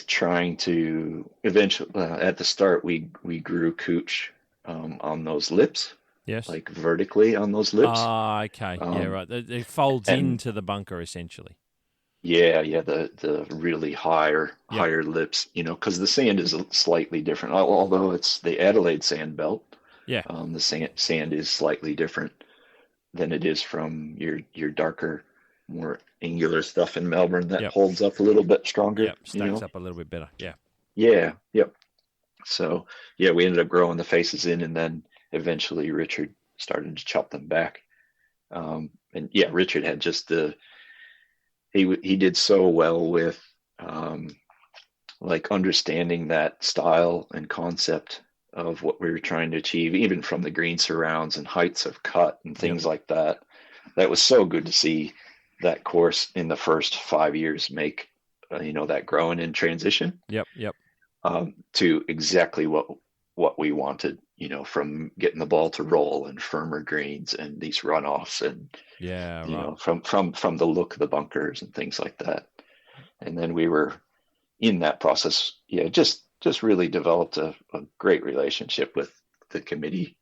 trying to eventually, at the start, we grew cooch on those lips. Yes. Like vertically on those lips. Ah, okay. Yeah, right. It folds into the bunker essentially. Yeah, the really higher lips, because the sand is slightly different. Although it's the Adelaide sand belt. Yeah. The sand is slightly different than it is from your darker, more angular stuff in Melbourne that holds up a little bit stronger. Yeah, stacks up a little bit better. Yeah. Yeah, yep. So, yeah, we ended up growing the faces in, and then eventually Richard started to chop them back. And yeah, Richard had just he did so well with like understanding that style and concept of what we were trying to achieve, even from the green surrounds and heights of cut and things like that. That was so good to see that course in the first 5 years make, that growing in transition. Yep. To exactly what we wanted, from getting the ball to roll and firmer greens and these runoffs and from the look of the bunkers and things like that. And then we were in that process, just really developed a great relationship with the committee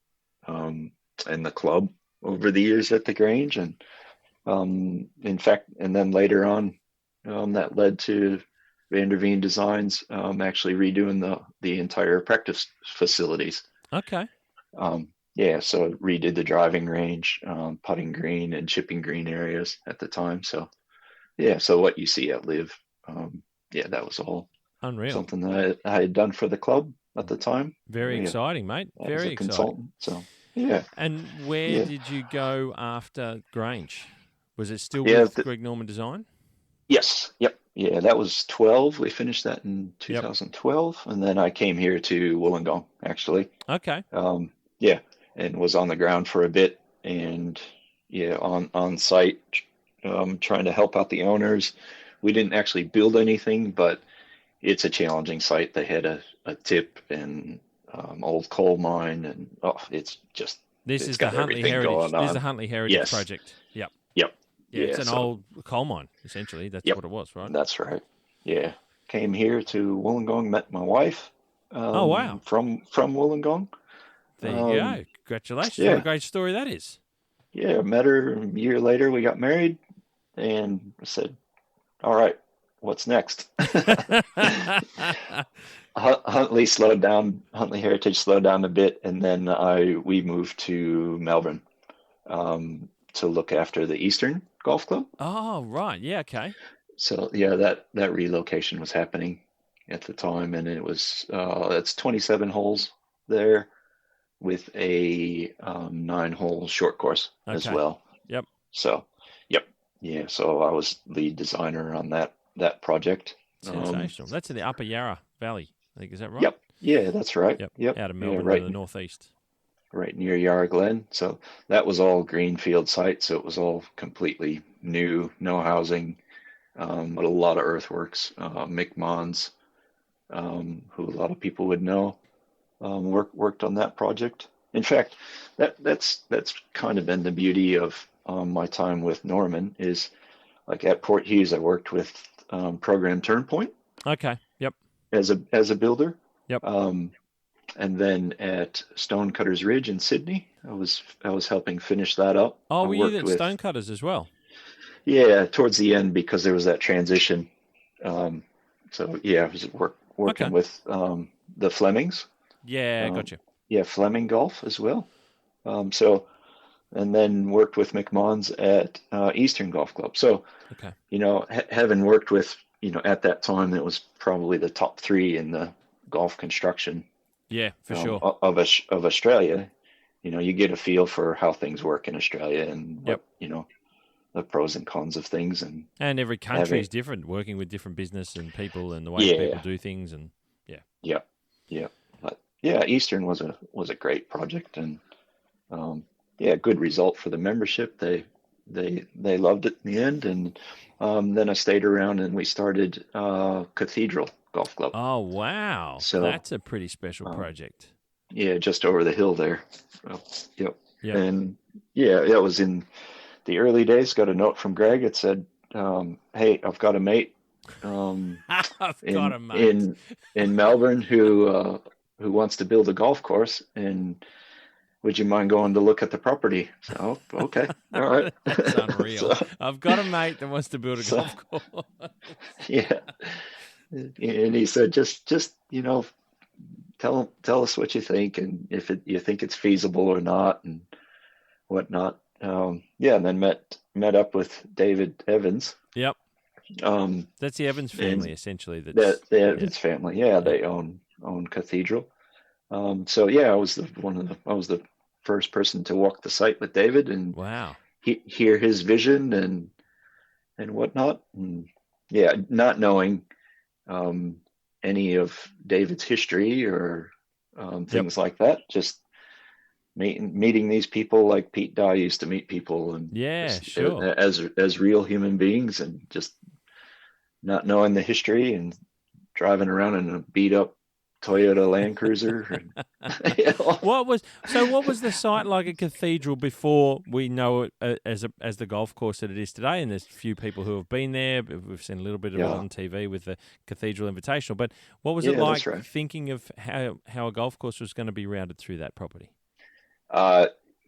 and the club over the years at the Grange. And in fact, and then later on, that led to Veen Designs actually redoing the entire practice facilities. Okay. So it redid the driving range, putting green and chipping green areas at the time. So so what you see at Live, that was all unreal. Something that I had done for the club at the time. Very exciting, mate. Very exciting. Consultant. So yeah. And where did you go after Grange? Was it still with Greg Norman Design? Yes. Yep. Yeah, that was 12. We finished that in 2012, and then I came here to Wollongong, actually. Okay. And was on the ground for a bit, and on site, trying to help out the owners. We didn't actually build anything, but it's a challenging site. They had a tip and old coal mine, and it's just this is the Huntley Heritage. This is the Huntley Heritage project. Yep. Yeah, it's an old coal mine, essentially. That's what it was, right? That's right. Yeah. Came here to Wollongong, met my wife. Oh, wow. From Wollongong. There you go. Congratulations. What a great story that is. Yeah, met her a year later. We got married, and I said, all right, what's next? Huntley Heritage slowed down a bit, and then we moved to Melbourne to look after the Eastern Golf Club. Oh, right. Yeah, okay. So, that relocation was happening at the time, and it was it's 27 holes there with a 9-hole short course as well. Yep. So, yeah. So I was lead designer on that project. Sensational. That's in the Upper Yarra Valley, I think. Is that right? Yep. Yeah, that's right. Yep. Out of Melbourne to the northeast. Right near Yarra Glen. So that was all greenfield site. So it was all completely new, no housing, but a lot of earthworks. Mick Mons, who a lot of people would know, worked on that project. In fact, that's kind of been the beauty of my time with Norman is like at Port Hughes, I worked with Program Turnpoint. Okay. Yep. As a builder. Yep. And then at Stonecutters Ridge in Sydney, I was helping finish that up. Oh, I were you worked at with, Stonecutters as well? yeah, towards the end because there was that transition. So yeah, I was working Okay. with the Flemings. Yeah, Um, gotcha. yeah, Fleming Golf as well. So and then worked with McMahon's at Eastern Golf Club. So Okay. having worked with at that time it was probably the top three in the golf construction Yeah, for sure. of Australia. You get a feel for how things work in Australia and Yep. what the pros and cons of things and And every country having is different, working with different business and people and the way people yeah do things, and yeah. yeah yeah but yeah Eastern was a great project and yeah good result for the membership. They loved it in the end and then I stayed around and we started Cathedral Golf Club. Oh, wow. So That's a pretty special project. yeah, just over the hill there. So, yep. Yep. And yeah, that was in the early days. Got a note from Greg. It said, "Hey, I've got a mate I've got in a mate. in Melbourne who wants to build a golf course, and would you mind going to look at the property?" So, okay, all right. That's unreal. So, I've got a mate that wants to build a golf course. yeah, and he said, just tell us what you think, and if you think it's feasible or not, and whatnot. Yeah, and then met up with David Evans. Yep. That's the Evans family, essentially. That's the Evans family. Yeah, they own Cathedral. So yeah, I was the first person to walk the site with David and wow. Hear his vision and whatnot. And yeah, not knowing any of David's history or things like that, just meeting these people like Pete Dye used to meet people and yeah, just, sure. as real human beings and just not knowing the history and driving around in a beat up Toyota Land Cruiser. And, What was the site like at Cathedral before we know it as the golf course that it is today? And there's a few people who have been there. We've seen a little bit of it on TV with the Cathedral Invitational. But what was it like thinking of how a golf course was going to be rounded through that property?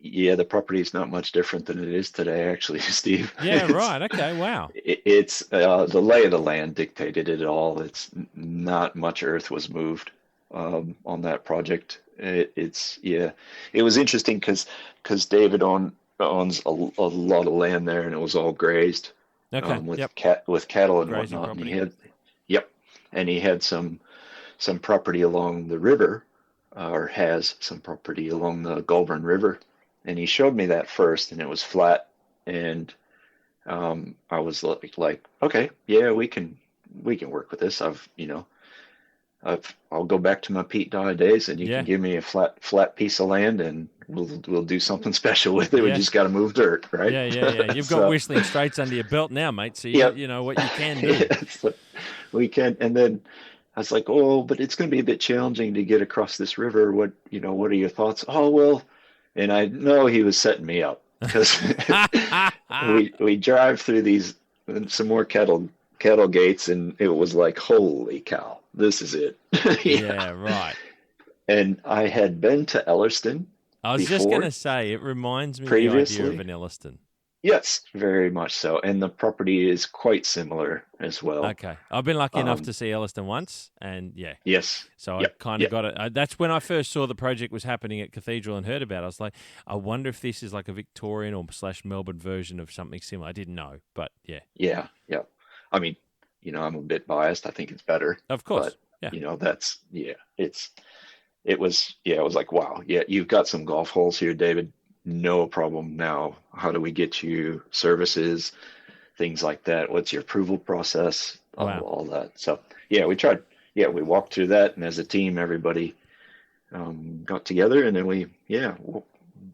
Yeah, the property is not much different than it is today, actually, Steve. Yeah, right. Okay, wow. It's the lay of the land dictated it all. It's not much earth was moved on that project. It was interesting because David owns a lot of land there, and it was all grazed with cattle and grazing whatnot. Property. And he had some property along the river, or has some property along the Goulburn River. And he showed me that first, and it was flat. And I was like, okay, yeah, we can work with this. I'll go back to my Pete Dye days, and you can give me a flat piece of land, and we'll do something special with it. We just got to move dirt, right? Yeah. You've got Whistling Straits under your belt now, mate. So you know what you can do. So we can, and then I was like, oh, but it's going to be a bit challenging to get across this river. What are your thoughts? Oh, well. And I know he was setting me up because we drive through some more cattle gates, and it was like, holy cow, this is it. Yeah, right. And I had been to Ellerston. I was just going to say, it reminds me previously. Of the idea of an Ellerston. Yes, very much so. And the property is quite similar as well. Okay. I've been lucky enough to see Ellerston once, and yeah. Yes. So I kind of got it. That's when I first saw the project was happening at Cathedral and heard about it. I was like, I wonder if this is like a Victorian or / Melbourne version of something similar. I didn't know, but yeah. Yeah. I mean, I'm a bit biased. I think it's better. Of course. But, it was like, wow, yeah, you've got some golf holes here, David. No problem. Now, how do we get you services, things like that? What's your approval process? Wow. All that. So, yeah, we tried. Yeah, we walked through that, and as a team, everybody got together, and then we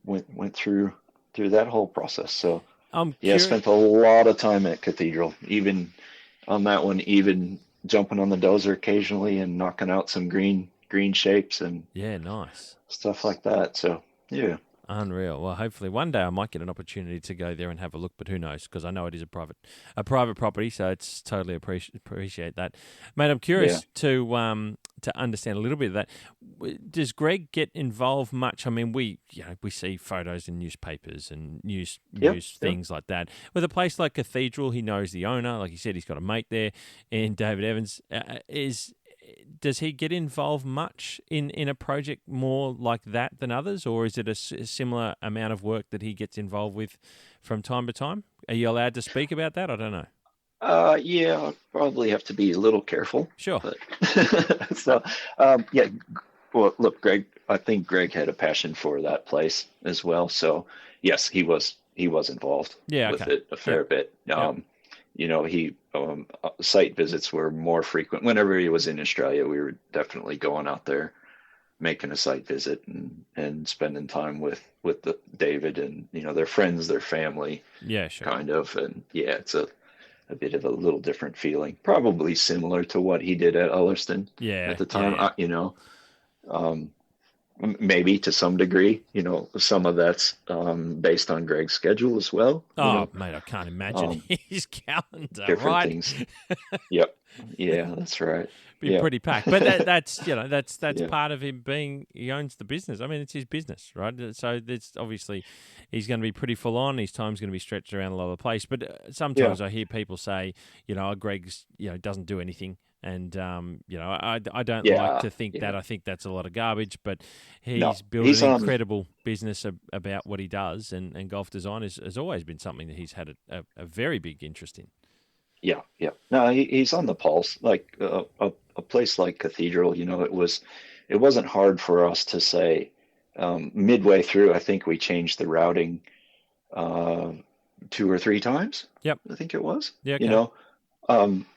went through that whole process. So, spent a lot of time at Cathedral, even on that one, even jumping on the dozer occasionally and knocking out some green shapes and nice stuff like that. So, yeah. Unreal. Well, hopefully one day I might get an opportunity to go there and have a look, but who knows? Because I know it is a private property, so it's totally appreciate that, mate. I'm curious to understand a little bit of that. Does Greg get involved much? I mean, we see photos in newspapers and news things like that. With a place like Cathedral, he knows the owner. Like you said, he's got a mate there, and David Evans does he get involved much in a project more like that than others, or is it a similar amount of work that he gets involved with from time to time? Are you allowed to speak about that? I don't know. Yeah, I'll probably have to be a little careful. Sure. But so, well, look, I think Greg had a passion for that place as well. So, yes, he was involved with it a fair bit. Site visits were more frequent. Whenever he was in Australia, we were definitely going out there, making a site visit and spending time with David and, their friends, their family. Yeah, sure. Kind of. And yeah, it's a bit of a little different feeling, probably similar to what he did at Ullerston at the time. Maybe to some degree, some of that's based on Greg's schedule as well. Mate, I can't imagine his calendar. Different things. Yep. Yeah, that's right. Be pretty packed, but that's part of him being. He owns the business. I mean, it's his business, right? So it's obviously he's going to be pretty full on. His time's going to be stretched around a lot of the place. But sometimes I hear people say, Greg's doesn't do anything. And, I don't like to think that. I think that's a lot of garbage, but he's built an incredible business about what he does, and golf design has always been something that he's had a very big interest in. Yeah. No, he's on the pulse. Like a place like Cathedral, it wasn't hard for us to say midway through, I think we changed the routing 2 or 3 times. Yep. I think it was. Yeah. Okay.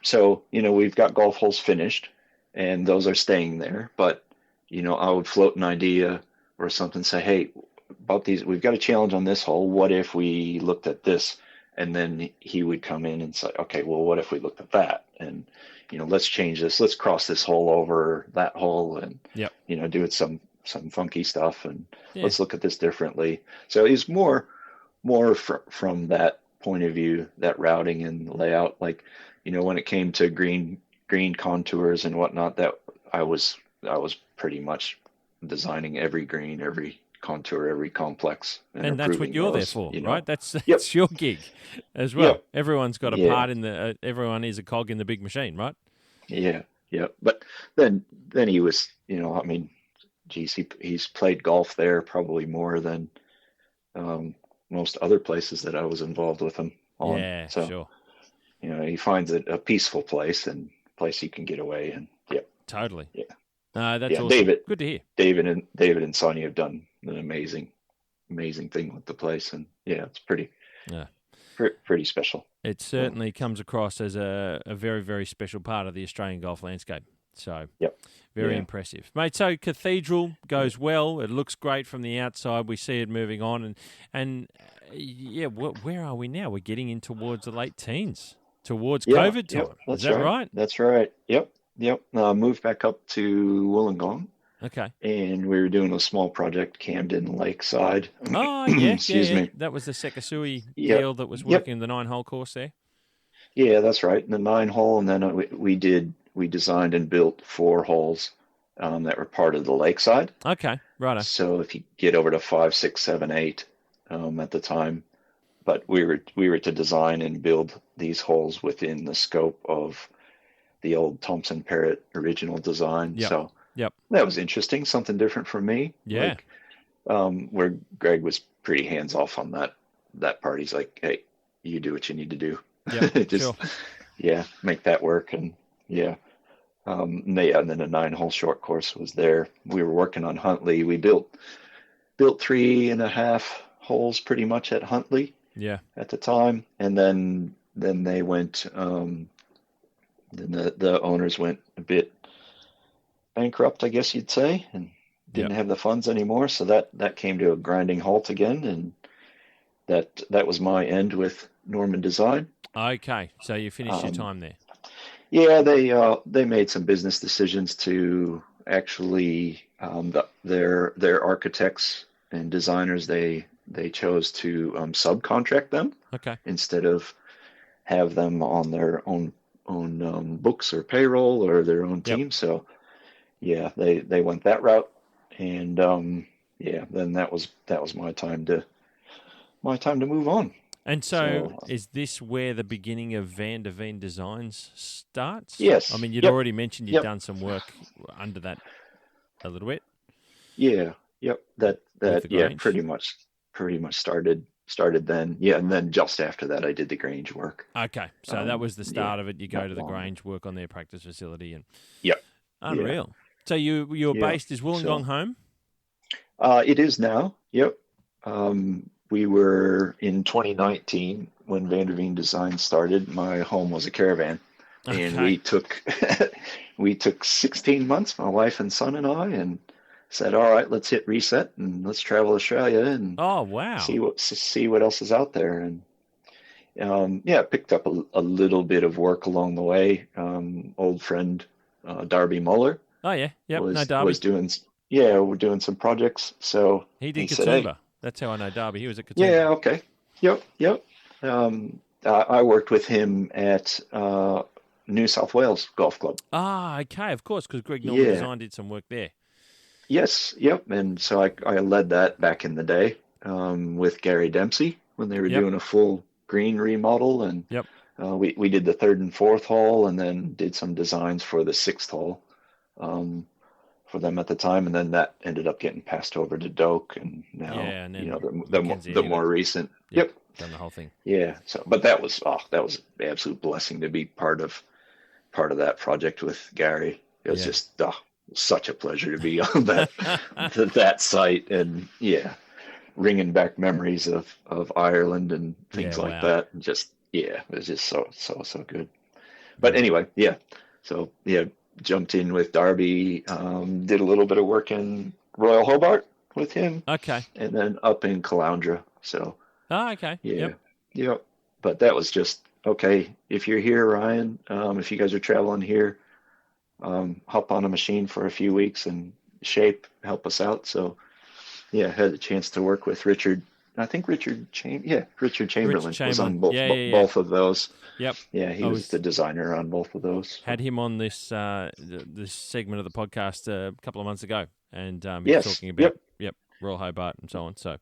So, we've got golf holes finished and those are staying there, but, I would float an idea or something, say, hey, about these, we've got a challenge on this hole. What if we looked at this? And then he would come in and say, okay, well, what if we looked at that? And, let's change this. Let's cross this hole over that hole and, do it some funky stuff. And let's look at this differently. So he's more from that point of view, that routing and layout. Like, when it came to green contours and whatnot, that I was pretty much designing every green, every contour, every complex, and that's what you're there for, right? That's your gig as well. Yep. Everyone's got a part in the. Everyone is a cog in the big machine, right? Yeah. But then he was, he's played golf there probably more than most other places that I was involved with him on. Yeah, so, sure. He finds it a peaceful place and place he can get away and totally. Yeah. That's awesome. David, good to hear. David and Sonia have done an amazing thing with the place, and it's pretty special. It certainly comes across as a very, very special part of the Australian golf landscape. So, very impressive, mate. So, Cathedral goes well. It looks great from the outside. We see it moving on, and where are we now? We're getting in towards the late teens, towards COVID time. Is that right? That's right. Yep. Moved back up to Wollongong. Okay. And we were doing a small project, Camden Lakeside. Oh, yeah. Excuse me. That was the Sekisui deal that was working the 9-hole course there. Yeah, that's right. The 9-hole, and then we designed and built 4 holes that were part of the Lakeside. Okay, righto. So if you get over to 5, 6, 7, 8 at the time, but we were to design and build these holes within the scope of the old Thompson Parrott original design. Yep. So that was interesting, something different for me. Yeah. Like, where Greg was pretty hands off on that part. He's like, hey, you do what you need to do. Yep, just make that work. And and then a 9-hole short course was there. We were working on Huntley. We built 3.5 holes pretty much at Huntley at the time, and then they went then the owners went a bit bankrupt, I guess you'd say, and didn't have the funds anymore. So that came to a grinding halt again, and that was my end with Norman Design. Okay, so you finished your time there. Yeah, they made some business decisions to actually their architects and designers, they chose to subcontract them Okay. instead of have them on their own books or payroll or their own Yep. team. So yeah, they went that route, and yeah, then that was my time to move on. And so, So is this where the beginning of Veen Designs starts? I yes, mean, you'd yep, already mentioned you'd yep, done some work under that a little bit yeah, yep. with the Yeah, Grange. pretty much started then. Yeah, and then just after that, I did the Grange work. Okay, so that was the Yeah, start of it. You go not to the long. Grange, work on their practice facility, and Yep, yeah, unreal. So you were yeah. based, is Wollongong So home? it is now. Yep. We were in 2019 when Veen Design started. My home was a caravan, and Okay. we took we took 16 months, my wife and son and I, and said, "All right, let's hit reset and let's travel Australia and Oh, wow. see what else is out there." And yeah, picked up a little bit of work along the way. Old friend Darby Muller Oh, yeah. Yep. No, was Derby. doing, yeah, we're doing some projects. So He he did said, "Hey, Katoomba. That's how I know Derby. He was at Katoomba. yeah, okay, yep." I worked with him at New South Wales Golf Club. Ah, okay. Of course, because Greg Norman Yeah, Design did some work there. yes, yep. And so I led that back in the day with Gary Dempsey when they were Yep. doing a full green remodel, and Yep. we did the third and fourth hole, and then did some designs for the sixth hole um, for them at the time, and then that ended up getting passed over to Doak, and now Yeah, and you know then Mackenzie the Hewitt. more recent. Yep. Yep. Done the whole thing. Yeah. So, but that was an absolute blessing to be part of that project with Gary. It was Yeah. just such a pleasure to be on that site, and yeah, ringing back memories of Ireland and Yeah, things like wow. that. And just yeah, it was just so good. But Very. anyway, yeah. So yeah, jumped in with Darby, did a little bit of work in Royal Hobart with him, Okay. and then up in Caloundra. So Ah, okay. yeah, Yep. yeah. But that was just okay. If you're here, Ryan, if you guys are traveling here, hop on a machine for a few weeks and help us out. So yeah, had a chance to work with Richard. I think Richard Richard Chamberlain was on Chamberlain. Yeah, yeah, yeah. both of those. Yep. Yeah, he I was the was designer on both of those. had him on this segment of the podcast a couple of months ago, and he was Yes. talking about Yep. Royal Hobart and so on. So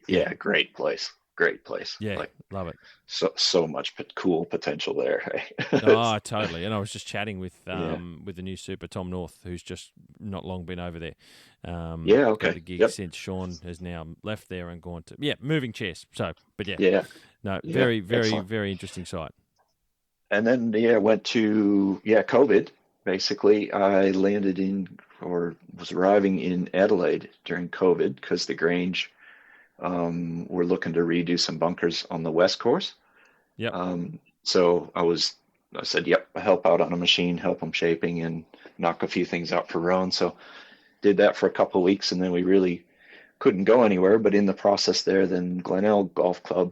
yeah, Yeah, great place. Great place. yeah, Like love it. so much cool potential there. Oh, totally. And I was just chatting with Yeah. the new super Tom North, who's just not long been over there. Yeah, Got okay. a gig Yep. since Sean has now left there and gone to moving chairs. So, but yeah, Yeah. no, Yeah. very, very, Excellent. very interesting site. And then went to COVID. Basically, I landed or was arriving in Adelaide during COVID because the Grange were looking to redo some bunkers on the west course. Yep. So I said, yep, help out on a machine, help them shaping and knock a few things out for Roan. So did that for a couple of weeks, and then we really couldn't go anywhere. But in the process there, then Glenelg Golf Club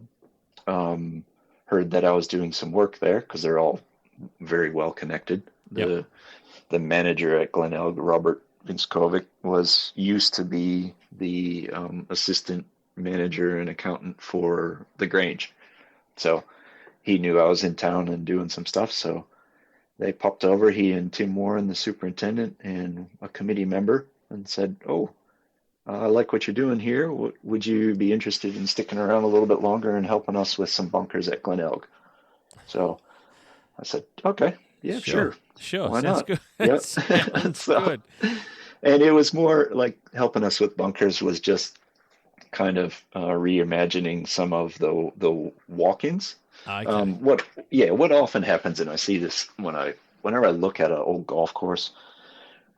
heard that I was doing some work there because they're all very well connected. Yep. The manager at Glenelg, Robert Vinskovic, used to be the assistant manager and accountant for the Grange. So he knew I was in town and doing some stuff. So they popped over, he and Tim Warren, the superintendent, and a committee member, and said, "Oh, I like what you're doing here. Would you be interested in sticking around a little bit longer and helping us with some bunkers at Glenelg?" So I said, "Okay, yeah, sure. Sure. Why Sounds not?" good. Yep. Sounds So, good. and it was more like helping us with bunkers was just kind of reimagining some of the walk-ins. Okay. What often happens, and I see this whenever I look at an old golf course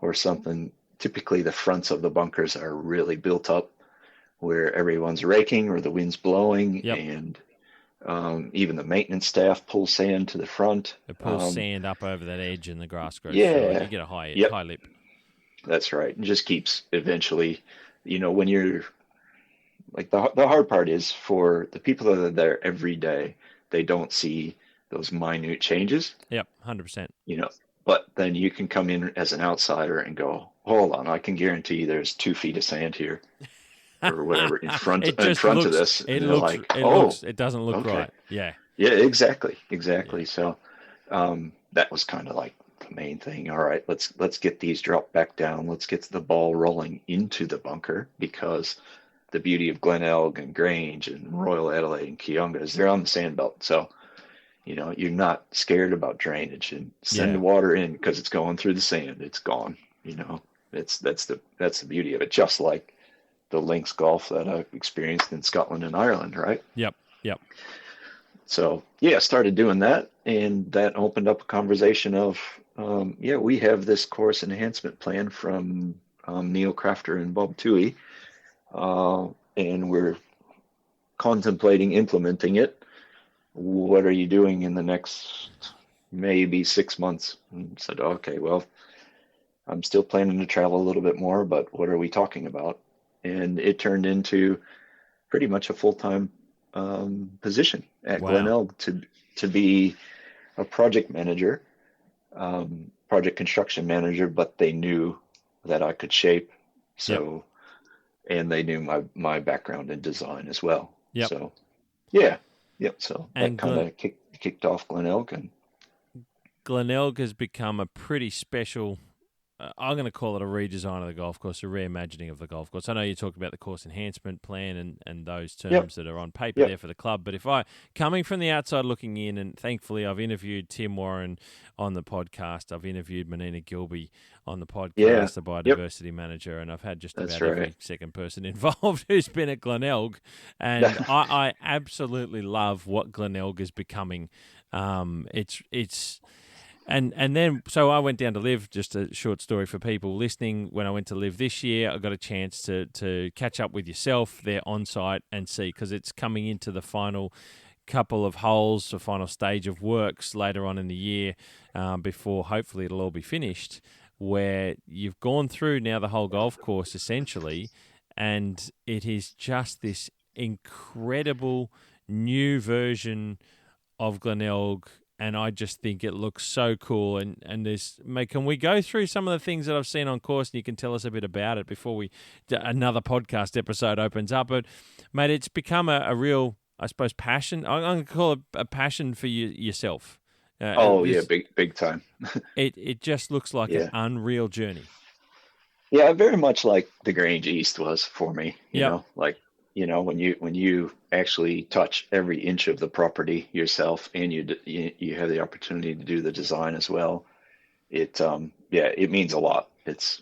or something, typically the fronts of the bunkers are really built up where everyone's raking or the wind's blowing, Yep. and even the maintenance staff pulls sand to the front. It pulls sand up over that edge and the grass grows through it. You get a high Yep. high lip. That's right. And just keeps eventually, when you're like the hard part is for the people that are there every day, they don't see those minute changes, Yep, 100%. But then you can come in as an outsider and go, hold on, I can guarantee there's 2 feet of sand here. or whatever in front It in just front of looks. this, It and they're looks. like, It oh, looks. It doesn't look okay. right. Yeah. Yeah, exactly. Yeah. So that was kind of like the main thing. All right, let's get these dropped back down. Let's get the ball rolling into the bunker, because the beauty of Glenelg and Grange and Royal Adelaide and Kionga is they're on the sand belt. So, you're not scared about drainage, and send Yeah. the water in because it's going through the sand. It's gone. That's the beauty of it. Just like the links golf that I've experienced in Scotland and Ireland, right? Yep. Yep. So yeah, I started doing that, and that opened up a conversation of, we have this course enhancement plan from Neil Crafter and Bob Toohey, and we're contemplating implementing it. What are you doing in the next maybe 6 months? And I said, okay, well, I'm still planning to travel a little bit more, but what are we talking about? And it turned into pretty much a full-time position at Wow. Glenelg to be a project manager, project construction manager, but they knew that I could shape. So, and they knew my background in design as well. Yep. So, yeah. Yep. So And that kind of kicked off Glenelg, and Glenelg has become a pretty special. I'm going to call it a redesign of the golf course, a reimagining of the golf course. I know you talk about the course enhancement plan and those terms that are on paper there for the club. But coming from the outside looking in, and thankfully I've interviewed Tim Warren on the podcast, I've interviewed Menina Gilby on the podcast, the biodiversity manager, and I've had just about every second person involved who's been at Glenelg. And I absolutely love what Glenelg is becoming. It's And then, so I went down to live, just a short story for people listening. When I went to live this year, I got a chance to catch up with yourself there on site and see, because it's coming into the final couple of holes, the final stage of works later on in the year, before hopefully it'll all be finished, where you've gone through now the whole golf course essentially, and it is just this incredible new version of Glenelg. And I just think it looks so cool. And there's, mate, can we go through some of the things that I've seen on course, and you can tell us a bit about it before another podcast episode opens up? But, mate, it's become a real, I suppose, passion. I'm going to call it a passion for yourself. Big time. It just looks like an unreal journey. Yeah, very much like the Grange East was for me. You know, like, when you actually touch every inch of the property yourself, and you have the opportunity to do the design as well, it means a lot. It's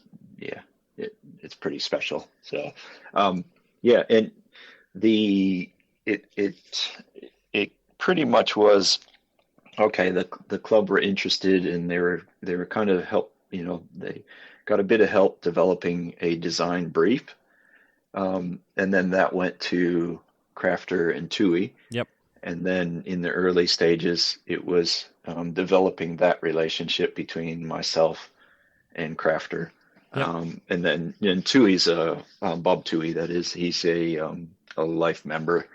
pretty special. So and it pretty much was okay. The club were interested, and they were kind of they got a bit of help developing a design brief. And then that went to Crafter and Toohey. Yep. And then in the early stages, it was developing that relationship between myself and Crafter. Yep. And then Toohey's Bob Toohey, that is, he's a life member.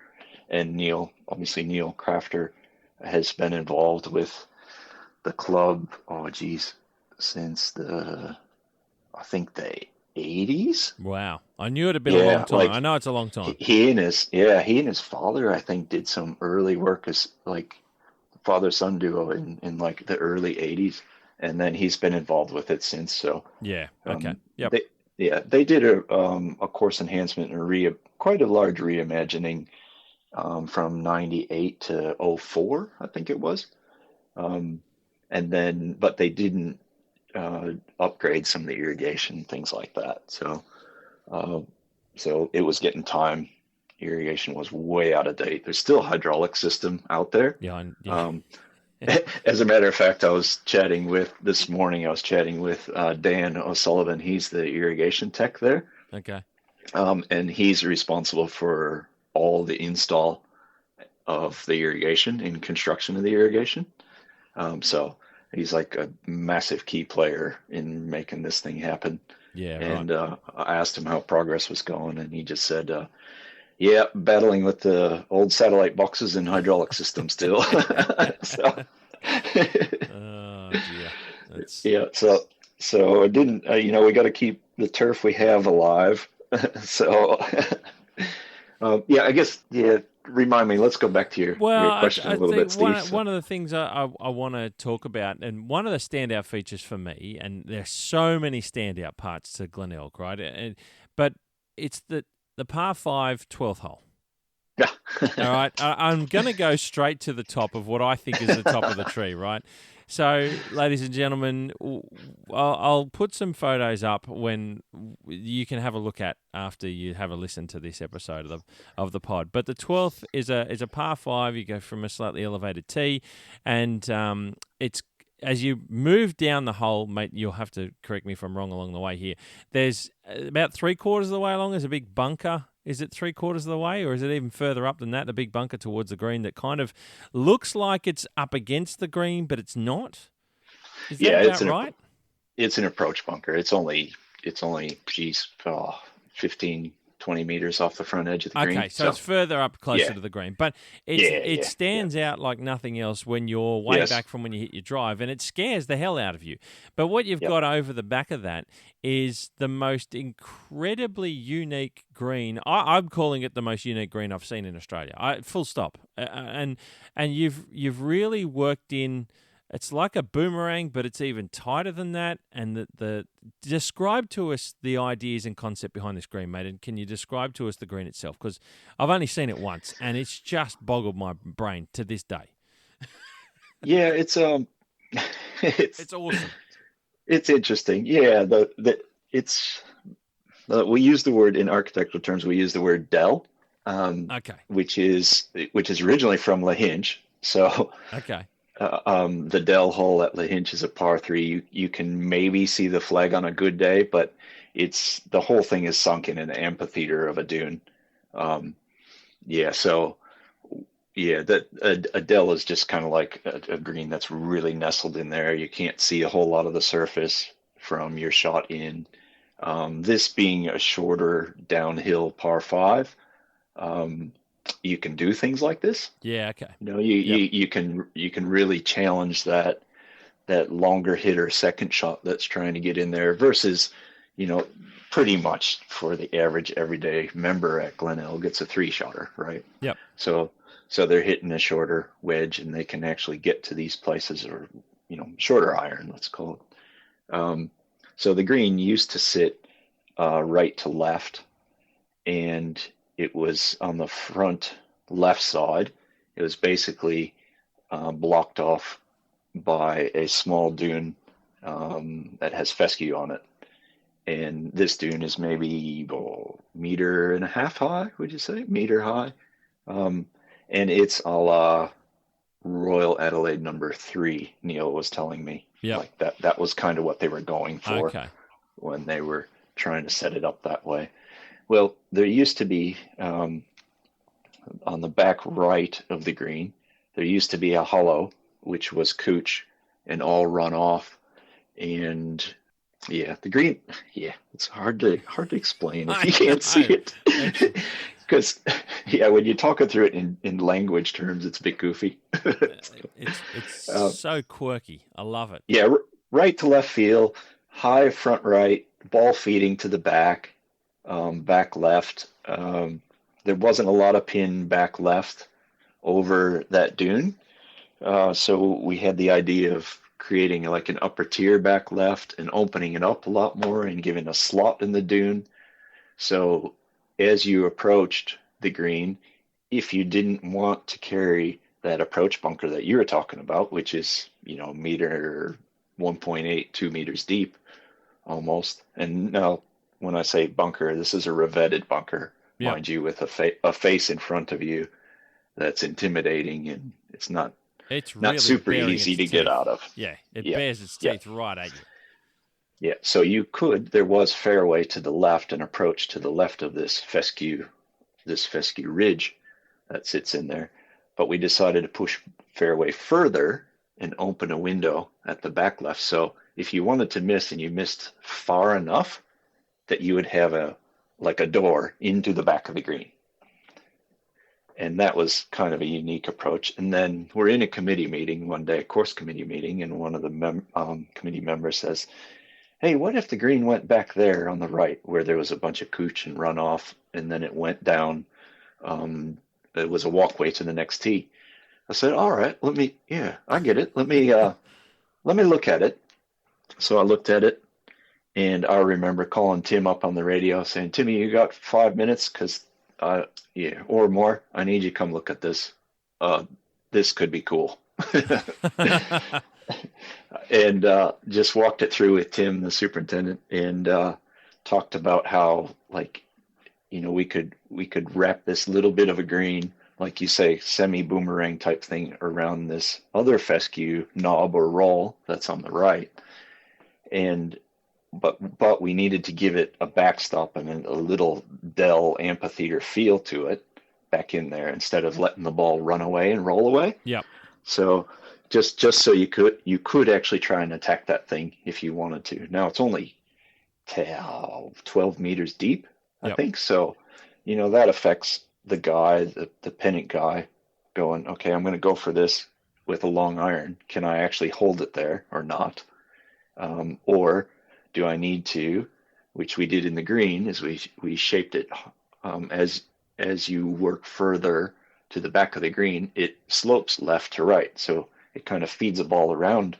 And Neil Crafter has been involved with the club, since I think the 80s. Wow. I knew it had been a long time. I know it's a long time. He and his father, I think, did some early work as like father-son duo in like the early 80s, and then he's been involved with it since. So yeah, okay, yep. They did a course enhancement and quite a large reimagining from 98 to 04, I think it was, and then but they didn't upgrade some of the irrigation, things like that. So it was getting time. Irrigation was way out of date. There's still a hydraulic system out there. Yeah. As a matter of fact, I was chatting with Dan O'Sullivan. He's the irrigation tech there. Okay. And he's responsible for all the install of the irrigation and construction of the irrigation. So he's like a massive key player in making this thing happen. Yeah. And I asked him how progress was going, and he just said, battling with the old satellite boxes and hydraulic system still. So, so I didn't, we got to keep the turf we have alive. So, yeah, I guess, yeah, remind me, let's go back to your Well, question a I little think bit, Steve. So, one of the things I want to talk about, and one of the standout features for me, and there's so many standout parts to Glenelg, right? But it's the par 5 12th hole. yeah. All right, I'm going to go straight to the top of what I think is the top of the tree, right? So, ladies and gentlemen, I'll put some photos up when you can have a look at after you have a listen to this episode of the pod. But the 12th is a par 5. You go from a slightly elevated tee, and it's as you move down the hole, mate. You'll have to correct me if I'm wrong along the way here. There's about 3/4 of the way along. There's a big bunker. Is it 3/4 of the way, or is it even further up than that? The big bunker towards the green that kind of looks like it's up against the green, but it's not. Is that Yeah, about right? it's an approach bunker. Geez, 15, 20 meters off the front edge of the green. Okay, so it's further up closer yeah, to the green, but yeah, it yeah. stands out like nothing else when you're way Yes. back from when you hit your drive, and it scares the hell out of you. But what you've Yep. got over the back of that is the most incredibly unique green. I'm calling it the most unique green I've seen in Australia. Full stop. And you've really worked in. It's like a boomerang, but it's even tighter than that. And the describe to us the ideas and concept behind this green, mate. And can you describe to us the green itself? Because I've only seen it once, and it's just boggled my brain to this day. Yeah, it's It's awesome. it's interesting. Yeah, it's we use the word in architectural terms. We use the word dell, Okay. which is originally from Lahinch. So Okay. the Dell hole at Lahinch is a par 3. You can maybe see the flag on a good day, but the whole thing is sunk in an amphitheater of a dune. Yeah, so yeah, that a dell is just kind of like a green that's really nestled in there. You can't see a whole lot of the surface from your shot in. This being a shorter downhill par 5, you can do things like this. Yeah. Okay. You can really challenge that longer hitter second shot that's trying to get in there versus, pretty much for the average everyday member at Glenelg, it's a 3-shotter, right? Yep. So they're hitting a shorter wedge and they can actually get to these places, or shorter iron, let's call it. So the green used to sit right to left, and it was on the front left side. It was basically blocked off by a small dune that has fescue on it. And this dune is maybe meter and a half high, would you say? Meter high. And it's a la Royal Adelaide number 3, Neil was telling me. Yeah. Like that was kind of what they were going for when they were trying to set it up that way. Well, there used to be, on the back right of the green, there used to be a hollow, which was cooch and all run off. And yeah, the green, yeah, it's hard to explain if you can't see it. Because, when you talk it through it in language terms, it's a bit goofy. It's so quirky. I love it. Yeah, right to left field, high front right, ball feeding to the back. Back left. There wasn't a lot of pin back left over that dune. So we had the idea of creating like an upper tier back left and opening it up a lot more and giving a slot in the dune. So as you approached the green, if you didn't want to carry that approach bunker that you were talking about, which is, meter 1.8, 2 meters deep almost. And now, when I say bunker, this is a revetted bunker, mind you, with a face in front of you that's intimidating, and it's not really super easy to get out of. Yeah, it bears its teeth right at you. Yeah, so there was fairway to the left and approach to the left of this fescue ridge that sits in there. But we decided to push fairway further and open a window at the back left. So if you wanted to miss and you missed far enough, that you would have a door into the back of the green. And that was kind of a unique approach. And then we're in a committee meeting one day, a course committee meeting, and one of the committee members says, hey, what if the green went back there on the right where there was a bunch of cooch and runoff, and then it went down. Um, it was a walkway to the next tee. I said, all right, yeah, I get it. Let me look at it. So I looked at it, and I remember calling Tim up on the radio saying, Timmy, you got 5 minutes? Because, yeah, or more. I need you to come look at this. This could be cool. And just walked it through with Tim, the superintendent, and talked about how, like, we could wrap this little bit of a green, like you say, semi-boomerang type thing around this other fescue knob or roll that's on the right. And but we needed to give it a backstop and a little Dell amphitheater feel to it back in there instead of letting the ball run away and roll away. Yep. So just so you could actually try and attack that thing if you wanted to. Now it's only 12 meters deep, I think. So, that affects the guy, the pennant guy, going, okay, I'm going to go for this with a long iron. Can I actually hold it there or not? Or do I need to, which we did in the green, is we shaped it as you work further to the back of the green, it slopes left to right. So it kind of feeds a ball around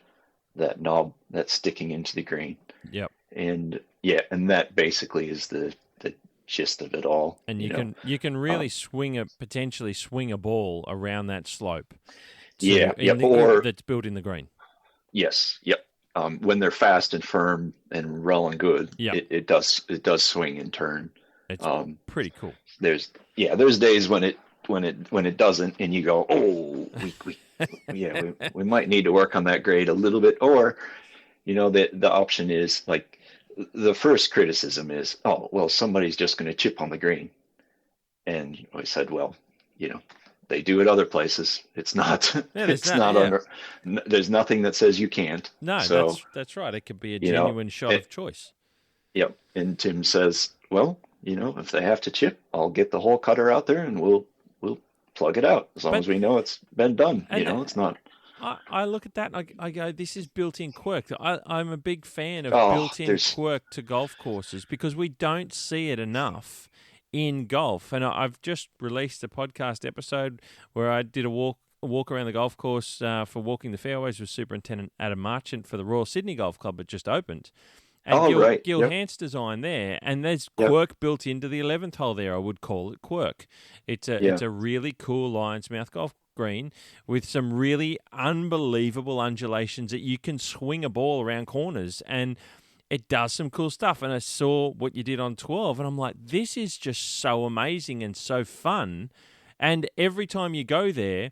that knob that's sticking into the green. Yep. And and that basically is the gist of it all. And you can really potentially swing a ball around that slope. That's built in the green. Yes. Yep. When they're fast and firm and rolling good, it does swing and turn. It's pretty cool. There's days when it doesn't, and you go, oh, we might need to work on that grade a little bit. Or, the option is, like, the first criticism is, oh, well, somebody's just going to chip on the green. And I said, well, they do it other places. It's not. Yeah, there's nothing that says you can't. No, so, that's right. It could be a genuine shot of choice. Yep. And Tim says, well, if they have to chip, I'll get the hole cutter out there and we'll plug it out as long as we know it's been done. It's not. I look at that and I go, this is built-in quirk. I'm a big fan of built-in quirk to golf courses because we don't see it enough in golf. And I've just released a podcast episode where I did a walk around the golf course for Walking the Fairways with Superintendent Adam Marchant for the Royal Sydney Golf Club that just opened. And Gil Hance design there, and there's quirk built into the 11th hole there. I would call it quirk. It's a really cool Lion's Mouth golf green with some really unbelievable undulations that you can swing a ball around corners, and it does some cool stuff. And I saw what you did on 12, and I'm like, this is just so amazing and so fun. And every time you go there,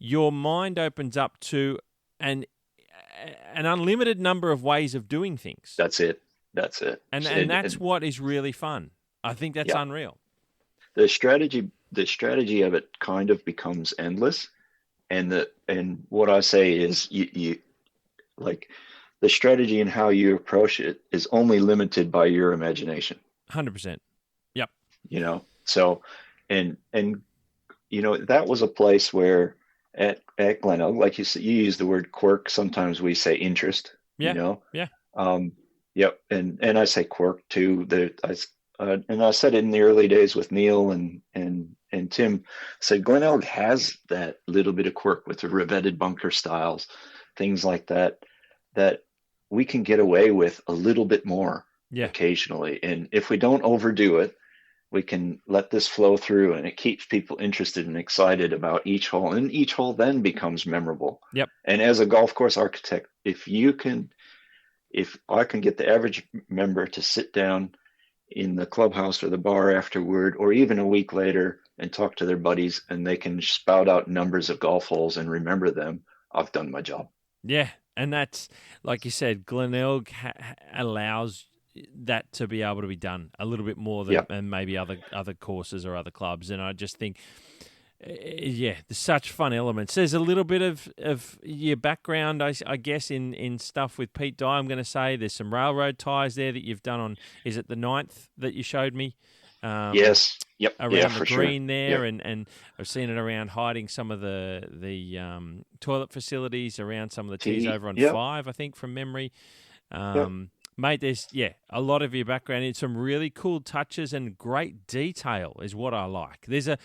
your mind opens up to an unlimited number of ways of doing things. That's it. And that's what is really fun. I think that's unreal. The strategy of it kind of becomes endless. And what I say is you like the strategy and how you approach it is only limited by your imagination. 100%. Yep. So, and that was a place where at Glen Elg, like you said, you use the word quirk. Sometimes we say interest. Yeah. Yep. And I say quirk too. And I said it in the early days with Neil and Tim. Said Glen Elg has that little bit of quirk with the revetted bunker styles, things like that we can get away with a little bit more occasionally. And if we don't overdo it, we can let this flow through, and it keeps people interested and excited about each hole, and each hole then becomes memorable. Yep. And as a golf course architect, if I can get the average member to sit down in the clubhouse or the bar afterward, or even a week later, and talk to their buddies, and they can spout out numbers of golf holes and remember them, I've done my job. Yeah, and that's, like you said, Glen Elg allows that to be able to be done a little bit more than maybe other courses or other clubs. And I just think, there's such fun elements. There's a little bit of your background, I guess, in stuff with Pete Dye. I'm going to say there's some railroad ties there that you've done on, is it the 9th that you showed me? Yes. Yep. Around the green sure. there, and I've seen it around hiding some of the toilet facilities around some of the tees over on 5, I think, from memory. Mate, there's a lot of your background in some really cool touches and great detail is what I like. There's a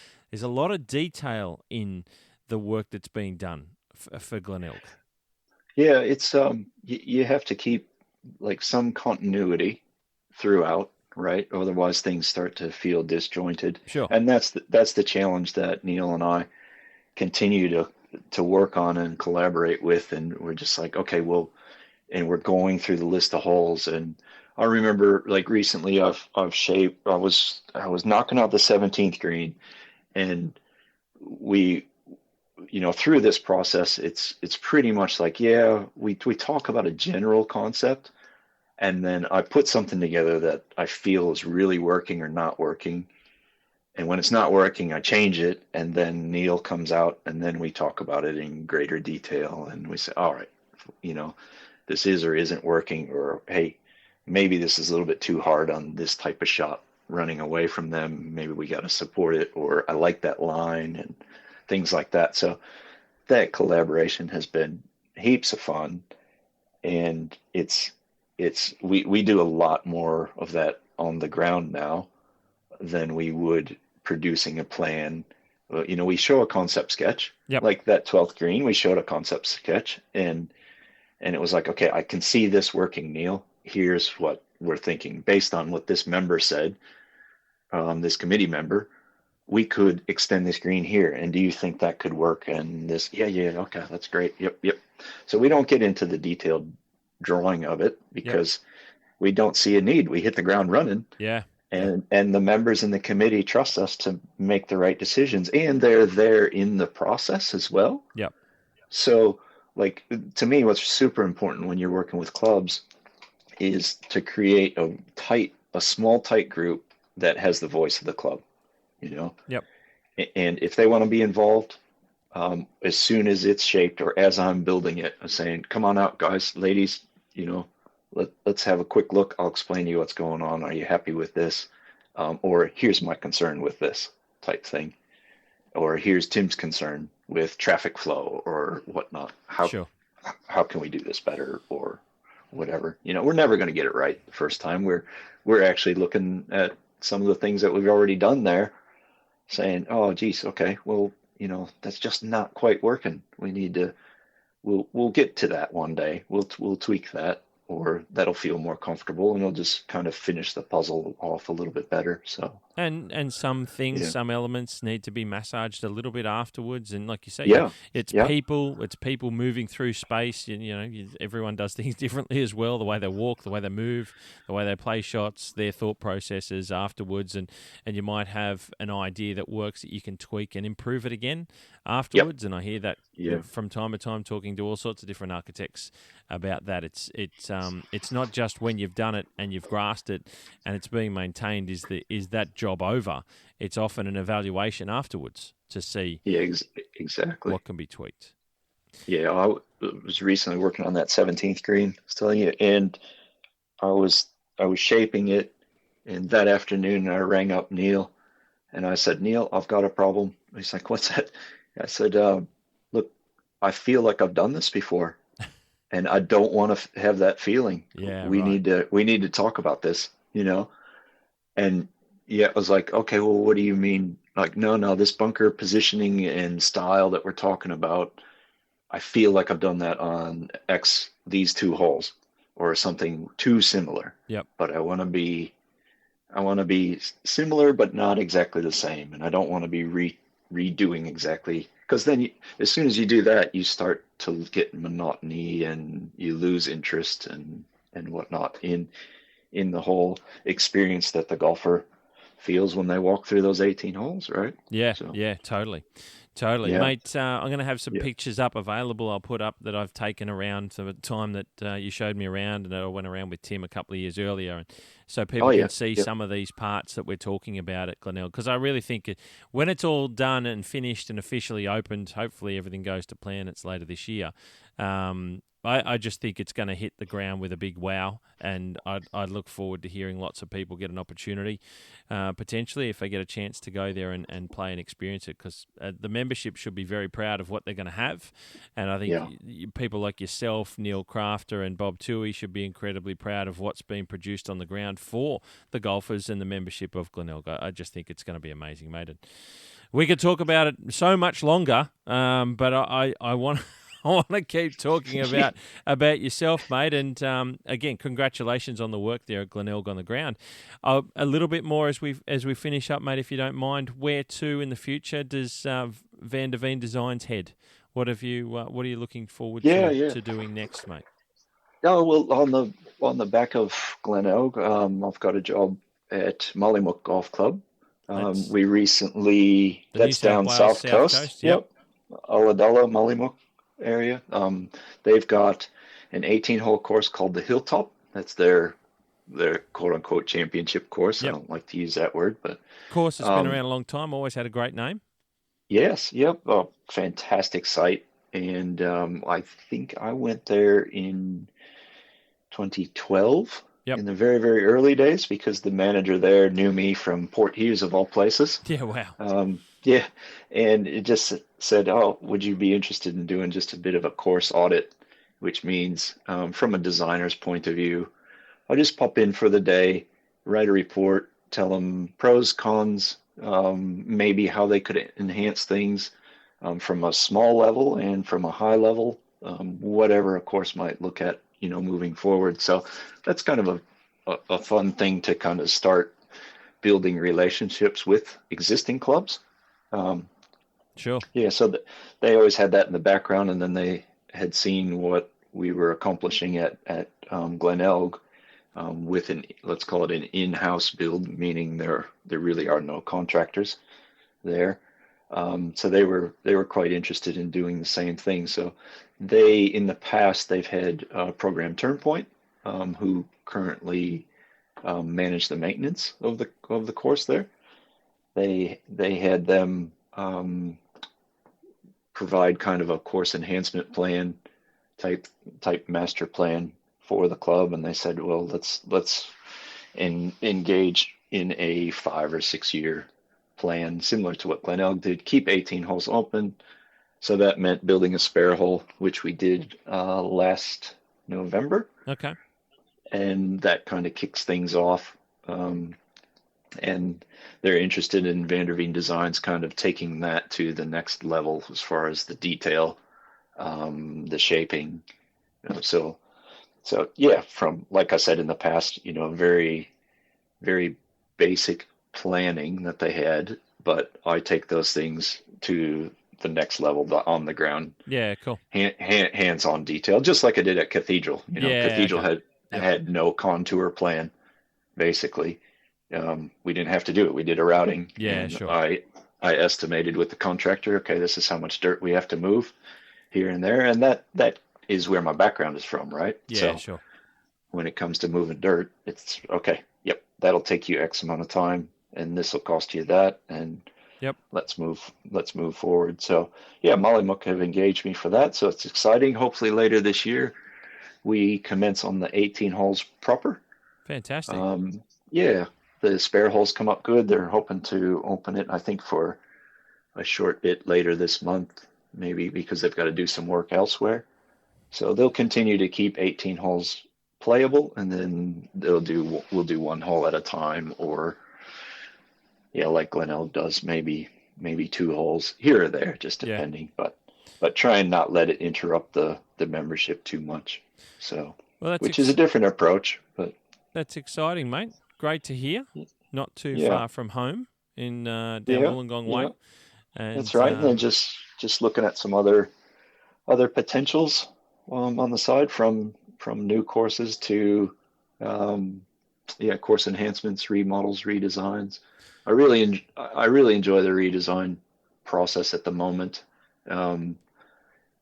lot of detail in the work that's being done for Glenelg. Yeah, it's you have to keep like some continuity throughout, right? Otherwise things start to feel disjointed. Sure. And that's the challenge that Neil and I continue to work on and collaborate with. And we're just like, okay, well, and we're going through the list of holes. And I remember like recently I've shaped, I was knocking out the 17th green, and we, through this process, it's pretty much like, we talk about a general concept, and then I put something together that I feel is really working or not working. And when it's not working, I change it, and then Neil comes out, and then we talk about it in greater detail, and we say, all right, this is or isn't working, or hey, maybe this is a little bit too hard on this type of shot running away from them. Maybe we got to support it, or I like that line, and things like that. So that collaboration has been heaps of fun, and we do a lot more of that on the ground now than we would producing a plan. We show a concept sketch, like that 12th green, we showed a concept sketch, and it was like, okay, I can see this working, Neil. Here's what we're thinking based on what this member said, this committee member. We could extend this green here, and do you think that could work? And this, okay, that's great. Yep. So we don't get into the detailed drawing of it because we don't see a need. We hit the ground running. Yeah. And the members in the committee trust us to make the right decisions, and they're there in the process as well. Yep. So, like, to me, what's super important when you're working with clubs is to create a small, tight group that has the voice of the club, Yep. And if they want to be involved, as soon as it's shaped or as I'm building it, I'm saying, come on out, guys, ladies, let's have a quick look. I'll explain to you what's going on. Are you happy with this? Or here's my concern with this type thing. Or here's Tim's concern with traffic flow or whatnot. How can we do this better or whatever? We're never going to get it right the first time. We're actually looking at some of the things that we've already done there, saying, oh, geez, okay, well, that's just not quite working. We need to. We'll get to that one day. We'll tweak that, or that'll feel more comfortable, and it'll just kind of finish the puzzle off a little bit better. So and some things, some elements need to be massaged a little bit afterwards, and like you say, it's people moving through space. Everyone does things differently as well. The way they walk, the way they move, the way they play shots, their thought processes afterwards, and you might have an idea that works that you can tweak and improve it again afterwards. And I hear that from time to time, talking to all sorts of different architects about that. It's not just when you've done it and you've grasped it and it's being maintained is that job over. It's often an evaluation afterwards to see exactly what can be tweaked. I was recently working on that 17th green, I was telling you, and I was shaping it, and that afternoon I rang up Neil and I said, Neil, I've got a problem. He's like, what's that? I said, look, I feel like I've done this before. And I don't want to have that feeling. We need to talk about this, And it was like, okay, well, what do you mean? Like, no, this bunker positioning and style that we're talking about, I feel like I've done that on these two holes or something too similar. Yep. But I want to be similar, but not exactly the same. And I don't want to be redoing exactly. Because then as soon as you do that, you start to get monotony and you lose interest and whatnot in the whole experience that the golfer feels when they walk through those 18 holes, right? Yeah, totally. Yeah. Mate, I'm going to have some pictures up available I'll put up that I've taken around the time that you showed me around, and I went around with Tim a couple of years earlier, and so people can see some of these parts that we're talking about at Glenelg, because I really think when it's all done and finished and officially opened, hopefully everything goes to plan, it's later this year, I just think it's going to hit the ground with a big wow, and I look forward to hearing lots of people get an opportunity, potentially, if they get a chance to go there and play and experience it, because the membership should be very proud of what they're going to have, and I think people like yourself, Neil Crafter and Bob Toohey should be incredibly proud of what's been produced on the ground for the golfers and the membership of Glenelg. I just think it's going to be amazing, mate. And we could talk about it so much longer, but I want I want to keep talking about yourself, mate. And again, congratulations on the work there at Glenelg on the ground. A little bit more as we finish up, mate, if you don't mind. Where to in the future does Van der Veen Designs head? What are you looking forward to doing next, mate? Oh, well, on the back of Glenelg, I've got a job at Mollymook Golf Club. We recently, that's down South Coast. Yep. Ulladulla, Mollymook area. They've got an 18-hole course called the Hilltop. That's their quote-unquote championship course. Yep. I don't like to use that word, but course has been around a long time. Always had a great name. Yes. Yep. Oh, fantastic site. And I think I went there in 2012. Yep. In the very, very early days, because the manager there knew me from Port Hughes, of all places. Yeah, wow. Yeah, and it just said, oh, would you be interested in doing just a bit of a course audit, which means from a designer's point of view, I'll just pop in for the day, write a report, tell them pros, cons, maybe how they could enhance things from a small level and from a high level, whatever a course might look at, moving forward. So that's kind of a fun thing to kind of start building relationships with existing clubs. Sure. Yeah. So they always had that in the background, and then they had seen what we were accomplishing at Glenelg with let's call it an in-house build, meaning there really are no contractors there. So they were quite interested in doing the same thing. So in the past, they've had Program Turnpoint, who currently manage the maintenance of the course there. They had them provide kind of a course enhancement plan type master plan for the club, and they said, well, let's engage in a 5 or 6 year plan similar to what Glenelg did. Keep 18 holes open. So that meant building a spare hole, which we did last November. Okay. And that kind of kicks things off. And they're interested in Van der Veen Designs kind of taking that to the next level as far as the detail, the shaping. So yeah, from, like I said in the past, very, very basic planning that they had, but I take those things to the next level, on the ground. Yeah, cool. Hands-on detail, just like I did at Cathedral. Cathedral had no contour plan, basically. We didn't have to do it. We did a routing. Yeah, sure. I estimated with the contractor, okay, this is how much dirt we have to move here and there, and that is where my background is from, right? Yeah, so sure. When it comes to moving dirt, it's okay. Yep, that'll take you X amount of time, and this will cost you that, and yep, let's move forward. So yeah, Mollymook have engaged me for that, so it's exciting. Hopefully later this year we commence on the 18 holes proper. Fantastic. Yeah, the spare holes come up good. They're hoping to open it, I think, for a short bit later this month, maybe, because they've got to do some work elsewhere. So they'll continue to keep 18 holes playable, and then we'll do one hole at a time, or yeah, like Glenelg does, maybe 2 holes here or there, just depending. Yeah. But try and not let it interrupt the membership too much. So, which is a different approach, but that's exciting, mate. Great to hear. Not too far from home in down Wollongong Way. And, that's right. And then just looking at some other potentials on the side, from new courses to course enhancements, remodels, redesigns. I really enjoy the redesign process at the moment,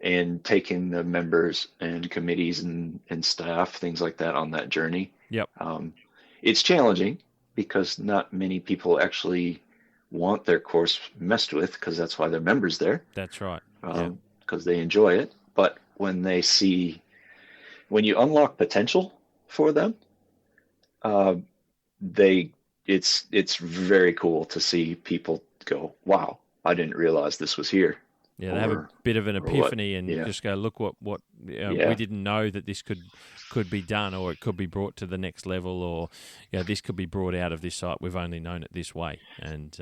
and taking the members and committees and staff, things like that, on that journey. Yep. It's challenging because not many people actually want their course messed with, because that's why they're members there. That's right. Because they enjoy it. But when they see when you unlock potential for them, uh, it's very cool to see people go, wow, I didn't realize this was here. Yeah, they have a bit of an epiphany and just go, look what we didn't know that this could be done, or it could be brought to the next level, or this could be brought out of this site. We've only known it this way. And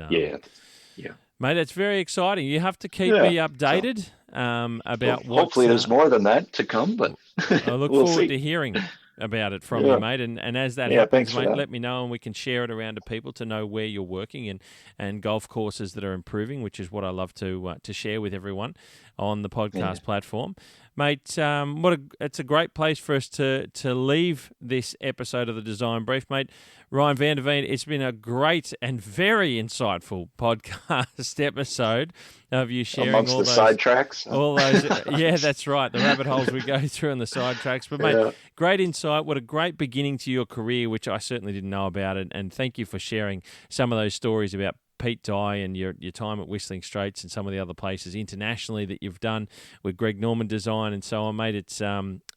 mate, it's very exciting. You have to keep me updated about what. Hopefully, there's more than that to come, but I look forward to hearing about it from you, mate. And as that happens, mate, let me know and we can share it around to people to know where you're working and golf courses that are improving, which is what I love to share with everyone on the podcast platform. Mate, it's a great place for us to leave this episode of the Design Brief, mate. Ryan van der Veen, it's been a great and very insightful podcast episode of you sharing amongst all the sidetracks. All those, yeah, that's right, the rabbit holes we go through and the sidetracks. But mate, great insight. What a great beginning to your career, which I certainly didn't know about. And thank you for sharing some of those stories about Pete Dye and your time at Whistling Straits and some of the other places internationally that you've done with Greg Norman Design and so on, mate. It's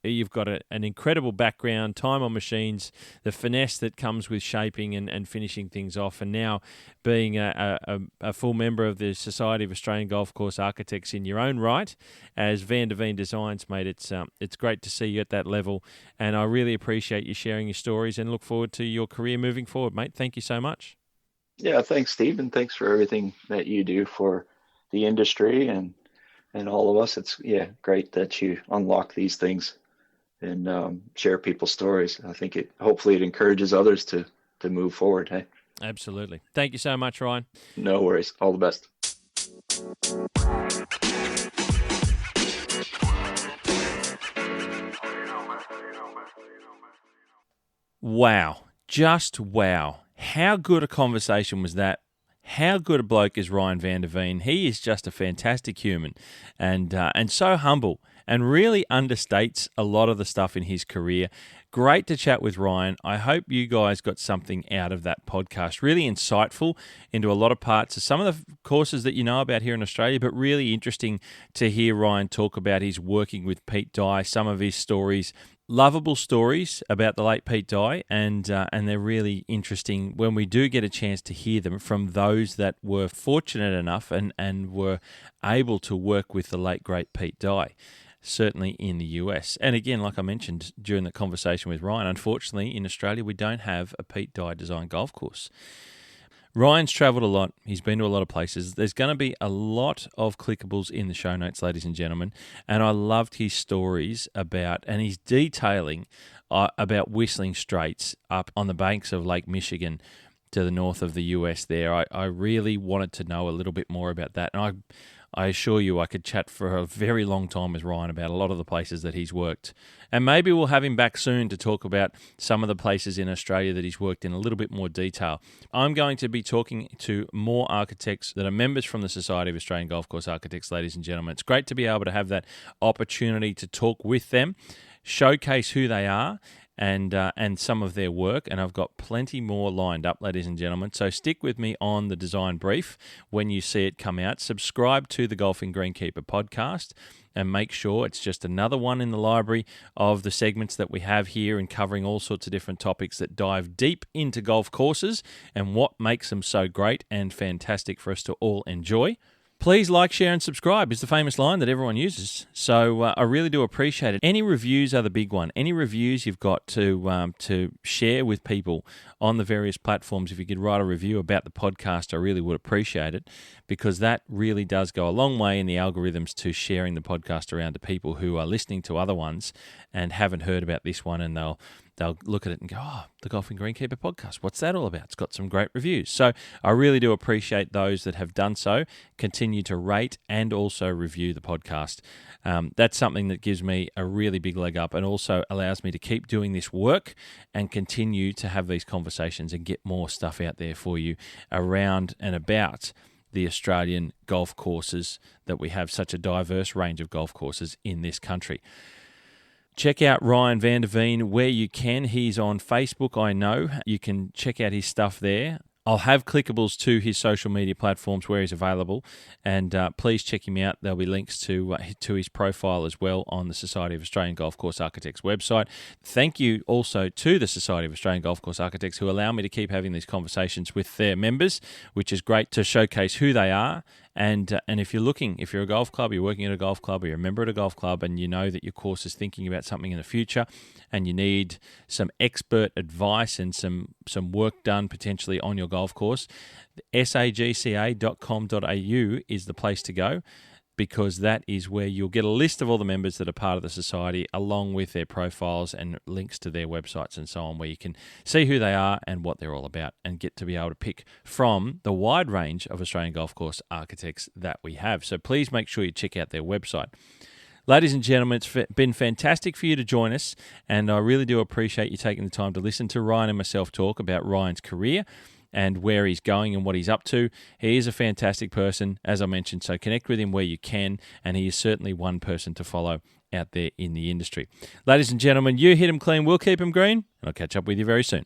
you've got an incredible background, time on machines, the finesse that comes with shaping and finishing things off, and now being a full member of the Society of Australian Golf Course Architects in your own right as Van der Veen Designs, mate. It's great to see you at that level, and I really appreciate you sharing your stories and look forward to your career moving forward, mate. Thank you so much. Yeah, thanks, Steve, and thanks for everything that you do for the industry and all of us. It's great that you unlock these things and share people's stories. I think hopefully it encourages others to move forward. Hey, absolutely. Thank you so much, Ryan. No worries. All the best. Wow. Just wow. How good a conversation was that? How good a bloke is Ryan van der Veen? He is just a fantastic human and so humble and really understates a lot of the stuff in his career. Great to chat with Ryan. I hope you guys got something out of that podcast. Really insightful into a lot of parts of some of the courses that you know about here in Australia, but really interesting to hear Ryan talk about his working with Pete Dye, some of his stories, lovable stories about the late Pete Dye, and they're really interesting when we do get a chance to hear them from those that were fortunate enough and were able to work with the late, great Pete Dye, certainly in the US. And again, like I mentioned during the conversation with Ryan, unfortunately in Australia we don't have a Pete Dye design golf course. Ryan's travelled a lot. He's been to a lot of places. There's going to be a lot of clickables in the show notes, ladies and gentlemen. And I loved his stories about, and his detailing about Whistling Straits up on the banks of Lake Michigan to the north of the US there. I really wanted to know a little bit more about that. And I assure you I could chat for a very long time with Ryan about a lot of the places that he's worked. And maybe we'll have him back soon to talk about some of the places in Australia that he's worked in a little bit more detail. I'm going to be talking to more architects that are members from the Society of Australian Golf Course Architects, ladies and gentlemen. It's great to be able to have that opportunity to talk with them, showcase who they are, and some of their work, and I've got plenty more lined up, ladies and gentlemen. So stick with me on the Design Brief when you see it come out. Subscribe to the Golfing Greenkeeper podcast and make sure it's just another one in the library of the segments that we have here and covering all sorts of different topics that dive deep into golf courses and what makes them so great and fantastic for us to all enjoy. Please like, share, and subscribe is the famous line that everyone uses. So I really do appreciate it. Any reviews are the big one. Any reviews you've got to share with people on the various platforms. If you could write a review about the podcast, I really would appreciate it, because that really does go a long way in the algorithms to sharing the podcast around to people who are listening to other ones and haven't heard about this one, and they'll look at it and go, oh, the Golfing Greenkeeper podcast, what's that all about? It's got some great reviews. So I really do appreciate those that have done so. Continue to rate and also review the podcast. That's something that gives me a really big leg up and also allows me to keep doing this work and continue to have these conversations and get more stuff out there for you around and about the Australian golf courses, that we have such a diverse range of golf courses in this country. Check out Ryan van der Veen where you can. He's on Facebook, I know. You can check out his stuff there. I'll have clickables to his social media platforms where he's available, and please check him out. There'll be links to his profile as well on the Society of Australian Golf Course Architects website. Thank you also to the Society of Australian Golf Course Architects, who allow me to keep having these conversations with their members, which is great to showcase who they are. And if you're a golf club, you're working at a golf club, or you're a member at a golf club, and you know that your course is thinking about something in the future, and you need some expert advice and some work done potentially on your golf course, sagca.com.au is the place to go, because that is where you'll get a list of all the members that are part of the society, along with their profiles and links to their websites and so on, where you can see who they are and what they're all about, and get to be able to pick from the wide range of Australian golf course architects that we have. So please make sure you check out their website. Ladies and gentlemen, it's been fantastic for you to join us, and I really do appreciate you taking the time to listen to Ryan and myself talk about Ryan's career and where he's going and what he's up to. He is a fantastic person, as I mentioned, so connect with him where you can, and he is certainly one person to follow out there in the industry. Ladies and gentlemen, you hit him clean, we'll keep him green, and I'll catch up with you very soon.